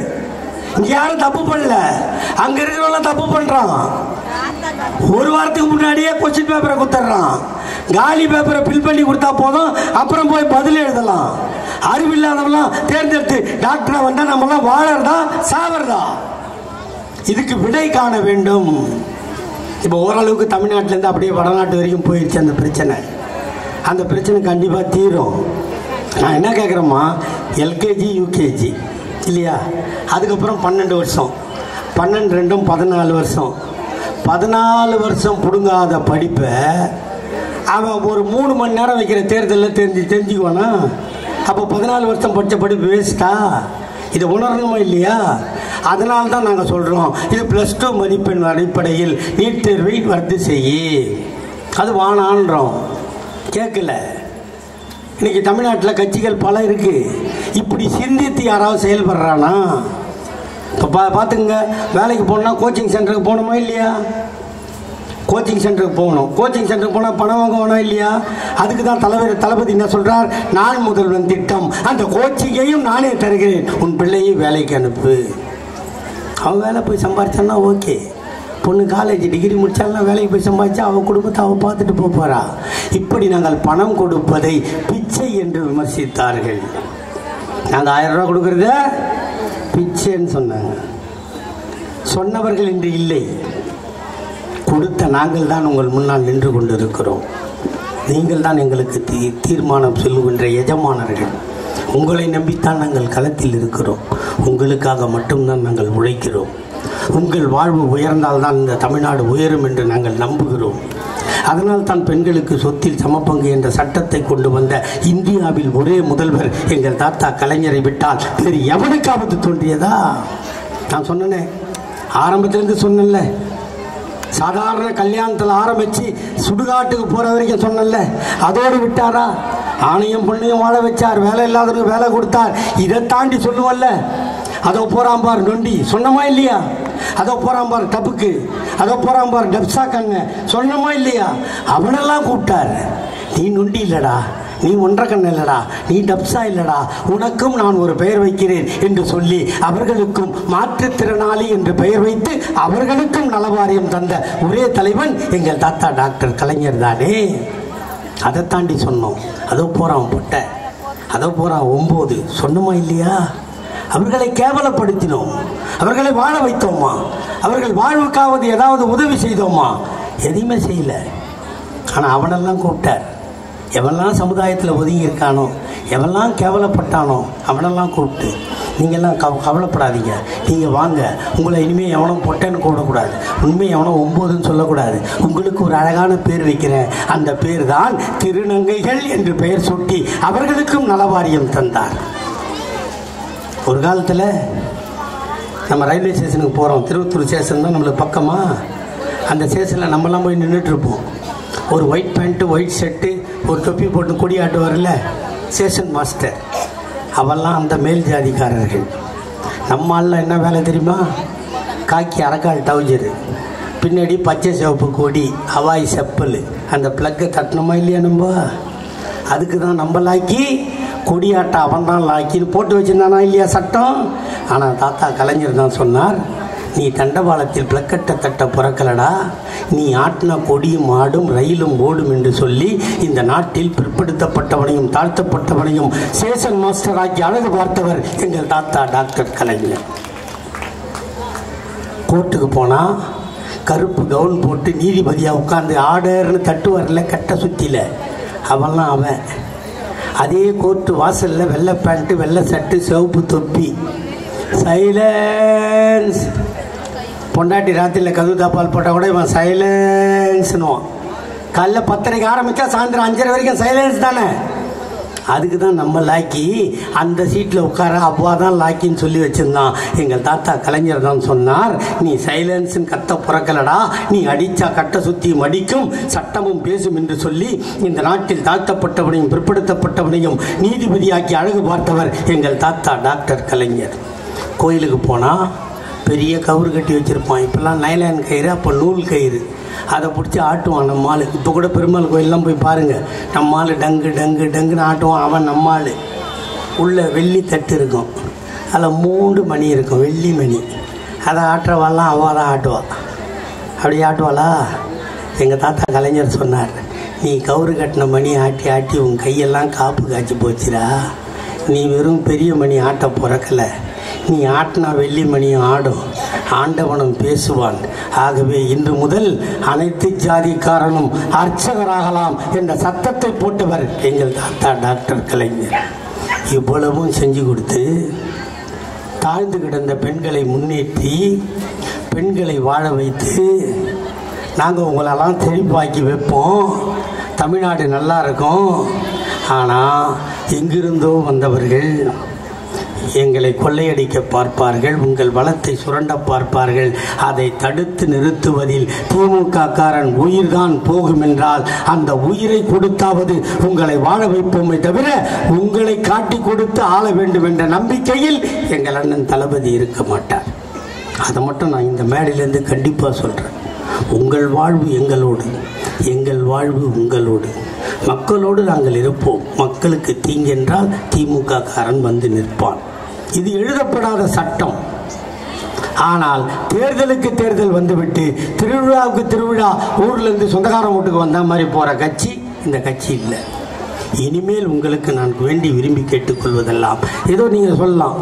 இங்கே யாரும் தப்பு பண்ணல, அங்கே இருக்கிறவங்களாம் தப்பு பண்ணுறான். ஒரு வாரத்துக்கு முன்னாடியே கொஸ்டின் பேப்பரை கொடுத்துட்றான். காலி பேப்பரை ஃபில் பண்ணி கொடுத்தா போதும், அப்புறம் போய் பதில் எழுதலாம். அறிவில்லாதவெல்லாம் தேர்ந்தெடுத்து டாக்டரா வந்தால் நம்மளாம் வாழறதா சாவறதா? இதுக்கு விடை காண வேண்டும். இப்போ ஓரளவுக்கு தமிழ்நாட்டிலேருந்து அப்படியே வடநாட்டு வரைக்கும் போயிடுச்சு அந்த பிரச்சனை. அந்த பிரச்சனை கண்டிப்பாக தீரும். நான் என்ன கேட்குறேம்மா, எல்கேஜி யூகேஜி இல்லையா, அதுக்கப்புறம் 12 வருஷம், 12 2 14 வருஷம், 14 வருஷம் பிடுங்காத படிப்பை அவன் ஒரு 3 மணி நேரம் வைக்கிற தேர்தலில் தெரிஞ்சுக்குவானா? அப்போ 14 வருஷம் படித்த படிப்பு வேஸ்ட்டா? இதை உணரணுமா இல்லையா? அதனால தான் நாங்கள் சொல்கிறோம், இது +2 மதிப்பெண் அடிப்படையில் நீட் தேர்வை ரத்து செய்யி. அது வானான்றோம், கேட்கல. இன்னைக்கு தமிழ்நாட்டில் கட்சிகள் பல இருக்குது. இப்படி சிந்தித்து யாராவது செயல்படுறானா? இப்போ பார்த்துக்குங்க, வேலைக்கு போகணுன்னா கோச்சிங் சென்டருக்கு போகணுமா இல்லையா? கோச்சிங் சென்டருக்கு போகணும். கோச்சிங் சென்டருக்கு போனால் பணம் வாங்க வேணும் இல்லையா? அதுக்கு தான் தளபதி என்ன சொல்கிறார்? நான் முதல்வன் திட்டம், அந்த கோச்சிங்கையும் நானே தருகிறேன், உன் பிள்ளையை வேலைக்கு அனுப்பு. அவன் வேலை போய் சம்பாதிச்சான்னா ஓகே. பொண்ணு காலேஜ் டிகிரி முடிச்சாலும் வேலைக்கு போய் சம்பாதிச்சா அவள் குடும்பத்தை அவள் பார்த்துட்டு போகிறா. இப்படி நாங்கள் பணம் கொடுப்பதை பிச்சை என்று விமர்சித்தார்கள். நாங்கள் 1000 ரூபா கொடுக்குறத பிச்சைன்னு சொன்னாங்க. சொன்னவர்கள் இன்று இல்லை, கொடுத்த நாங்கள் தான் உங்கள் முன்னால் நின்று கொண்டிருக்கிறோம். நீங்கள் தான் எங்களுக்கு தீர்மானம் சொல்லுகின்ற எஜமானர்கள். உங்களை நம்பித்தான் நாங்கள் களத்தில் இருக்கிறோம். உங்களுக்காக மட்டும்தான் நாங்கள் உழைக்கிறோம். உங்கள் வாழ்வு உயர்ந்தால்தான் இந்த தமிழ்நாடு உயரும் என்று நாங்கள் நம்புகிறோம். அதனால் தான் பெண்களுக்கு சொத்தில் சமப்பங்கு என்ற சட்டத்தை கொண்டு வந்த இந்தியாவில் ஒரே முதல்வர் எங்கள் தாத்தா கலைஞரை விட்டால் வேறு எவனுக்காவது தோன்றியதா? நான் சொன்னேனே, ஆரம்பத்திலிருந்து சொன்னேன்ல, சாதாரண கல்யாணத்தில் ஆரம்பித்து சுடுகாட்டுக்கு போகிற வரைக்கும் சொன்னல, அதோடு விட்டாரா? ஆணையம் பொண்ணையும் வாழ வச்சார், வேலை இல்லாதவருக்கு வேலை கொடுத்தார். இதை தாண்டி சொல்லுவல்ல, அதோ போகிறான் பார் நொண்டி, சொன்னமா இல்லையா? அதோ போகிறான் பார் டப்புக்கு, அதோ போகிறான் பார் டப்ஸா கண்ணு, சொன்னமா இல்லையா? அவனெல்லாம் கூப்பிட்டார். நீ நொண்டி இல்லடா, நீ ஒன்றரை கண்ணு இல்லடா, நீ டப்ஸா இல்லடா, உனக்கும் நான் ஒரு பெயர் வைக்கிறேன் என்று சொல்லி அவர்களுக்கும் மாற்றுத்திறனாளி என்று பெயர் வைத்து அவர்களுக்கும் நலவாரியம் தந்த ஒரே தலைவன் எங்கள் தாத்தா டாக்டர் கலைஞர் தானே. அதை தாண்டி சொன்னோம். அதோ போகிறான் பொட்டை, அதோ போகிறான் 9, சொன்னமா இல்லையா? அவர்களை கேவலப்படுத்தினோம், அவர்களை வாழ வைத்தோமா? அவர்கள் வாழ்வுக்காவது ஏதாவது உதவி செய்தோமா? எதையுமே செய்யலை. ஆனால் அவனெல்லாம் கூப்பிட்டார். எவெல்லாம் சமுதாயத்தில் ஒதுங்கி இருக்கானோ, எவெல்லாம் கேவலப்பட்டானோ அவனெல்லாம் கூப்பிட்டு, நீங்கள்லாம் கவலைப்படாதீங்க, நீங்கள் வாங்க, உங்களை இனிமேல் எவனும் பொட்டேன்னு கூப்பிடக்கூடாது, உண்மையை எவனும் 9ன்னு சொல்லக்கூடாது, உங்களுக்கு ஒரு அழகான பேர் வைக்கிறேன், அந்த பேர் தான் திருநங்கைகள் என்று பெயர் சூட்டி அவர்களுக்கும் நலவாரியம் தந்தார். ஒரு காலத்தில் நம்ம ரயில்வே ஸ்டேஷனுக்கு போகிறோம், திருவத்தூர் ஸ்டேஷன் தான் நம்மளுக்கு பக்கமாக. அந்த ஸ்டேஷனில் நம்மலாம் போய் நின்றுட்டுருப்போம். ஒரு ஒயிட் பேண்ட்டு, ஒயிட் ஷர்ட்டு, ஒரு தொப்பி போட்டு கொடி ஆட்டுவார்ல ஸ்டேஷன் மாஸ்டர், அவெல்லாம் அந்த மேல் ஜாதிக்காரர்கள். நம்மளால் என்ன வேலை தெரியுமா? காக்கி அரக்கால் டவுஜரு, பின்னாடி பச்சை சிவப்பு கொடி, ஹவாய் செப்பல், அந்த ப்ளக்கை தட்டணுமா இல்லையா? நம்ம அதுக்கு தான் நம்ம லாக்கி, கொடியாட்ட அவன் தான் லாக்கின்னு போட்டு வச்சுருந்தானா இல்லையா சட்டம்? ஆனால் தாத்தா கலைஞர் தான் சொன்னார், நீ தண்டவாளத்தில் பிளக்கட்ட தட்ட பிறக்கலடா, நீ ஆட்டின கொடியும் ஆடும் ரயிலும் ஓடும் என்று சொல்லி இந்த நாட்டில் பிற்படுத்தப்பட்டவனையும் தாழ்த்தப்பட்டவனையும் ஸ்டேஷன் மாஸ்டர் ஆக்கி அழகு பார்த்தவர் எங்கள் தாத்தா டாக்டர் கலைஞர். கோர்ட்டுக்கு போனால் கருப்பு கவுன் போட்டு நீதிபதியாக உட்காந்து ஆர்டர்னு தட்டுவார்ல கட்ட சுற்றில, அவெல்லாம் அவன். அதே கோர்ட்டு வாசலில் வெள்ளை பேண்ட்டு, வெள்ளை சட்டு, சிவப்பு தொப்பி, சைலன்ஸ். பொண்டாட்டி ராத்திரியில் கதவு தாப்பால் போட்டால் கூட இவன் சைலன்ஸ்னுவான். காலைல 10:30 ஆரம்பித்தா சாயந்தரம் 5:30 வரைக்கும் சைலன்ஸ் தானே. அதுக்கு தான் நம்ம லாக்கி அந்த சீட்டில் உட்கார அப்பா தான் லாக்கின்னு சொல்லி வச்சுருந்தான். எங்கள் தாத்தா கலைஞர் தான் சொன்னார், நீ சைலன்ஸுன்னு கத்த பிறக்கலடா, நீ அடித்தா கட்ட சுற்றி மடிக்கும், சட்டமும் பேசும் என்று சொல்லி இந்த நாட்டில் தாழ்த்தப்பட்டவனையும் பிற்படுத்தப்பட்டவனையும் நீதிபதியாக்கி அழகு பார்த்தவர் எங்கள் தாத்தா டாக்டர் கலைஞர். கோயிலுக்கு போனால் பெரிய கவுறு கட்டி வச்சுருப்பான். இப்போல்லாம் நைலான் கயிறு, அப்போ நூல் கயிறு, அதை பிடிச்சி ஆட்டுவான் நம்ம ஆள். இப்போ கூட பெருமாள் கோயிலெலாம் போய் பாருங்கள், நம்ம ஆள் டங்கு டங்கு டங்குன்னு ஆட்டுவான். அவன் நம்ம ஆள். உள்ள வெள்ளி தட்டு இருக்கும், அதில் 3 மணி இருக்கும், வெள்ளி மணி. அதை ஆட்டுறவாள்லாம் அவள் தான் ஆட்டுவாள். அப்படி ஆட்டுவாளா? எங்கள் தாத்தா கலைஞர் சொன்னார், நீ கவுறு கட்டின மணி ஆட்டி ஆட்டி உன் கையெல்லாம் காப்பு காய்ச்சி போச்சுடா, நீ வெறும் பெரிய மணி ஆட்ட பிறக்கலை, நீ ஆட்டினா வெள்ளி மணியும் ஆடும், ஆண்டவனும் பேசுவான். ஆகவே இன்று முதல் அனைத்து ஜாதிக்காரனும் அர்ச்சகராகலாம் என்ற சத்தத்தை போட்டவர் எங்கள் தாத்தா டாக்டர் கலைஞர். இவ்வளவும் செஞ்சு கொடுத்து தாழ்ந்து கிடந்த பெண்களை முன்னேற்றி பெண்களை வாழ வைத்து நாங்கள் உங்களெல்லாம் தெளிப்பாக்கி வைப்போம், தமிழ்நாடு நல்லா இருக்கும். ஆனால் எங்கிருந்தோ வந்தவர்கள் எங்களை கொள்ளையடிக்க பார்ப்பார்கள், உங்கள் வளத்தை சுரண்ட பார்ப்பார்கள். அதை தடுத்து நிறுத்துவதில் திமுக காரன் உயிர்தான் போகும் என்றால் அந்த உயிரை கொடுத்தாவது உங்களை வாழ வைப்போமே தவிர உங்களை காட்டி கொடுத்து ஆள வேண்டும் என்ற நம்பிக்கையில் எங்கள் அண்ணன் தளபதி இருக்க மாட்டார். அதை மட்டும் நான் இந்த மேடையிலேருந்து கண்டிப்பாக சொல்கிறேன். உங்கள் வாழ்வு எங்களோடு, எங்கள் வாழ்வு உங்களோடு. மக்களோடு நாங்கள் இருப்போம். மக்களுக்கு தீங்கென்றால் திமுக காரன் வந்து நிற்பான். இது எழுதப்படாத சட்டம். ஆனால் தேர்தலுக்கு தேர்தல் வந்துவிட்டு திருவிழாவுக்கு திருவிழா ஊர்லேருந்து சொந்தக்காரன் வீட்டுக்கு வந்த மாதிரி போகிற கட்சி இந்த கட்சி இல்லை. இனிமேல் உங்களுக்கு நான் வேண்டி விரும்பி கேட்டுக்கொள்வதெல்லாம், ஏதோ நீங்கள் சொல்லலாம்,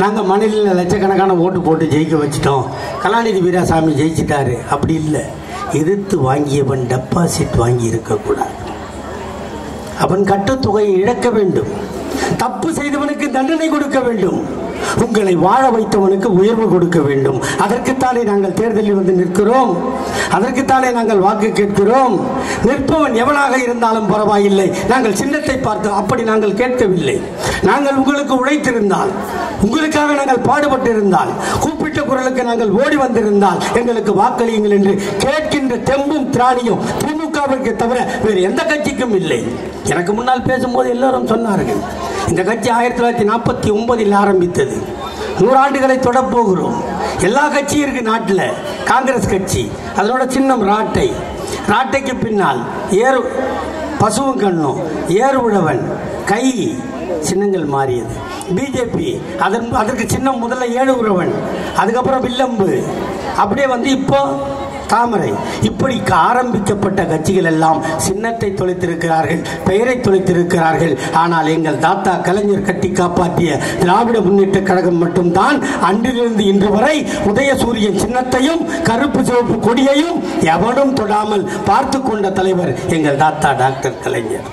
நாங்கள் மாநில லட்சக்கணக்கான ஓட்டு போட்டு ஜெயிக்க வச்சிட்டோம், கலாநிதி வீராசாமி ஜெயிச்சிட்டாரு. அப்படி இல்லை. எதிர்த்து வாங்கியவன் டெபாசிட் வாங்கி இருக்கக்கூடாது. அவன் கட்டுத்தொகையை இழக்க வேண்டும். தப்பு செய்தவனுக்கு தண்டனை கொடுக்க வேண்டும். உங்களை வாழ வைத்தவனுக்கு உயர்வு கொடுக்க வேண்டும். அதற்குத்தானே நாங்கள் தேர்தலில் வந்து நிற்கிறோம். அதற்குத்தானே நாங்கள் வாக்கு கேட்கிறோம். நிற்பவன் எவனாக இருந்தாலும் பரவாயில்லை, நாங்கள் சின்னத்தை பார்த்தோம். அப்படி நாங்கள் கேட்கவில்லை. நாங்கள் உங்களுக்கு உழைத்திருந்தால், உங்களுக்காக நாங்கள் பாடுபட்டு இருந்தால், கூப்பிட்ட குரலுக்கு நாங்கள் ஓடி வந்திருந்தால் எங்களுக்கு வாக்களியுங்கள் என்று கேட்கின்ற தெம்பும் திராணியும் திமுகவிற்கு தவிர வேறு எந்த கட்சிக்கும் இல்லை. எனக்கு முன்னால் பேசும்போது எல்லாரும் சொன்னார்கள், இந்த கட்சி 1949 ஆரம்பித்தது, 100 ஆண்டுகளை தொடப்போகிறோம். எல்லா கட்சியும் இருக்கு நாட்டில். காங்கிரஸ் கட்சி, அதனோட சின்னம் ராட்டை, ராட்டைக்கு பின்னால் ஏறு பசுவும் கண்ணும், ஏறு உழவன், கை சின்னங்கள் மாறியது. பிஜேபி அதற்கு சின்னம் முதல்ல ஏழு உழவன், அதுக்கப்புறம் வில்லம்பு, அப்படியே வந்து இப்போ தாமரை. இப்படி ஆரம்பிக்கப்பட்ட கட்சிகள் எல்லாம் சின்னத்தை தொலைத்திருக்கிறார்கள், பெயரை தொலைத்திருக்கிறார்கள். ஆனால் எங்கள் தாத்தா கலைஞர் கட்டி காப்பாற்றிய திராவிட முன்னேற்ற கழகம் மட்டும்தான் அன்றிலிருந்து இன்று வரை உதயசூரியன் சின்னத்தையும் கருப்பு சிவப்பு கொடியையும் எவனும் தொடாமல் பார்த்து கொண்ட தலைவர் எங்கள் தாத்தா டாக்டர் கலைஞர்.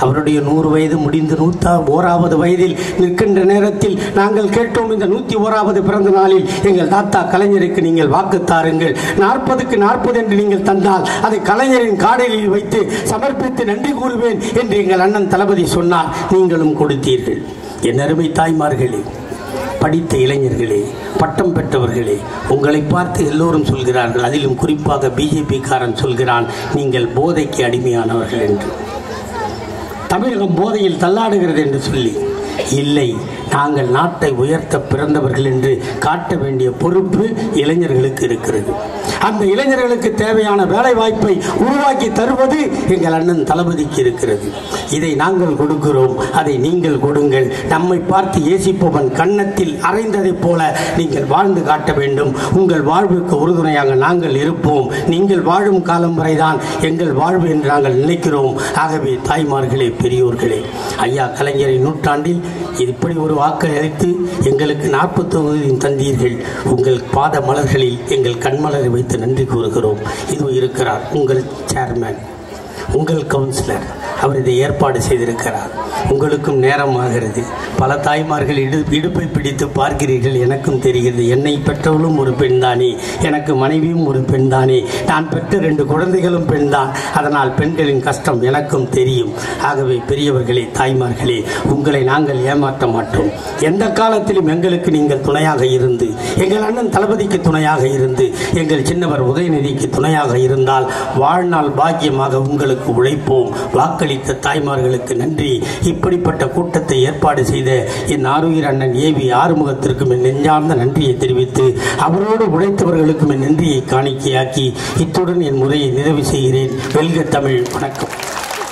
அவருடைய 100 வயது முடிந்து 101வது வயதில் நிற்கின்ற நேரத்தில் நாங்கள் கேட்டோம், இந்த 101வது பிறந்த நாளில் எங்கள் தாத்தா கலைஞருக்கு நீங்கள் வாக்கு தாருங்கள், 40க்கு 40 என்று நீங்கள் தந்தால் அதை கலைஞரின் காடலில் வைத்து சமர்ப்பித்து நன்றி கூறுவேன் என்று எங்கள் அண்ணன் தளபதி சொன்னார். நீங்களும் கொடுத்தீர்கள். என் அருமை தாய்மார்களே, படித்த இளைஞர்களே, பட்டம் பெற்றவர்களே, உங்களை பார்த்து எல்லோரும் சொல்கிறார்கள், அதிலும் குறிப்பாக பிஜேபி காரன் சொல்கிறான், நீங்கள் போதைக்கு அடிமையானவர்கள் என்று. தமிழகம் போதையில் தள்ளாடுகிறது என்று சொல்லி, இல்லை, நாங்கள் நாட்டை உயர்த்த பிறந்தவர்கள் என்று காட்ட வேண்டிய பொறுப்பு இளைஞர்களுக்கு இருக்கிறது. அந்த இளைஞர்களுக்கு தேவையான வேலை வாய்ப்பை உருவாக்கி தருவது எங்கள் அண்ணன் தளபதிக்கு இருக்கிறது. இதை நாங்கள் கொடுக்கிறோம், அதை நீங்கள் கொடுங்கள். நம்மை பார்த்து ஏசிப்பவன் கன்னத்தில் அறைந்ததைப் போல நீங்கள் வாழ்ந்து காட்ட வேண்டும். உங்கள் வாழ்வுக்கு உறுதுணையாக நாங்கள் இருப்போம். நீங்கள் வாழும் காலம் வரைதான் எங்கள் வாழ்வு என்று நாங்கள் நினைக்கிறோம். ஆகவே தாய்மார்களே, பெரியோர்களே, ஐயா கலைஞரின் நூற்றாண்டில் இப்படி ஒரு வாக்கு அளித்து எங்களுக்கு 40 தந்தீர்கள். உங்கள் பாத மலர்களில் எங்கள் கண்மலரை வைத்து நன்றி கூறுகிறோம். இது இருக்கிறார் உங்கள் சேர்மேன், உங்கள் கவுன்சிலர், அவர் இதை ஏற்பாடு செய்திருக்கிறார். உங்களுக்கும் நேரம் ஆகிறது. பல தாய்மார்கள் இடுப்பை பிடித்து பார்க்கிறீர்கள். எனக்கும் தெரிகிறது, என்னை பெற்றவளும் ஒரு பெண் தானே, எனக்கு மனைவியும் ஒரு பெண் தானே, நான் பெற்ற 2 குழந்தைகளும் பெண் தான். அதனால் பெண்களின் கஷ்டம் எனக்கும் தெரியும். ஆகவே பெரியவர்களே, தாய்மார்களே, உங்களை நாங்கள் ஏமாற்ற மாட்டோம். எந்த காலத்திலும் எங்களுக்கு நீங்கள் துணையாக இருந்து, எங்கள் அண்ணன் தளபதிக்கு துணையாக இருந்து, எங்கள் சின்னவர் உதயநிதிக்கு துணையாக இருந்தால் வாழ்நாள் பாக்கியமாக உங்களுக்கு உழைப்போம். வாக்களித்த தாய்மார்களுக்கு நன்றி. இப்படிப்பட்ட கூட்டத்தை ஏற்பாடு செய்த என் ஆருயிர் அண்ணன் ஏவி ஆறுமுகத்திற்கும் என் நெஞ்சார்ந்த நன்றியை தெரிவித்து, அவரோடு உழைத்தவர்களுக்கும் என் நன்றியை காணிக்கையாக்கி இத்துடன் என் முறையை நிறைவு செய்கிறேன். வெல்க தமிழ். வணக்கம்.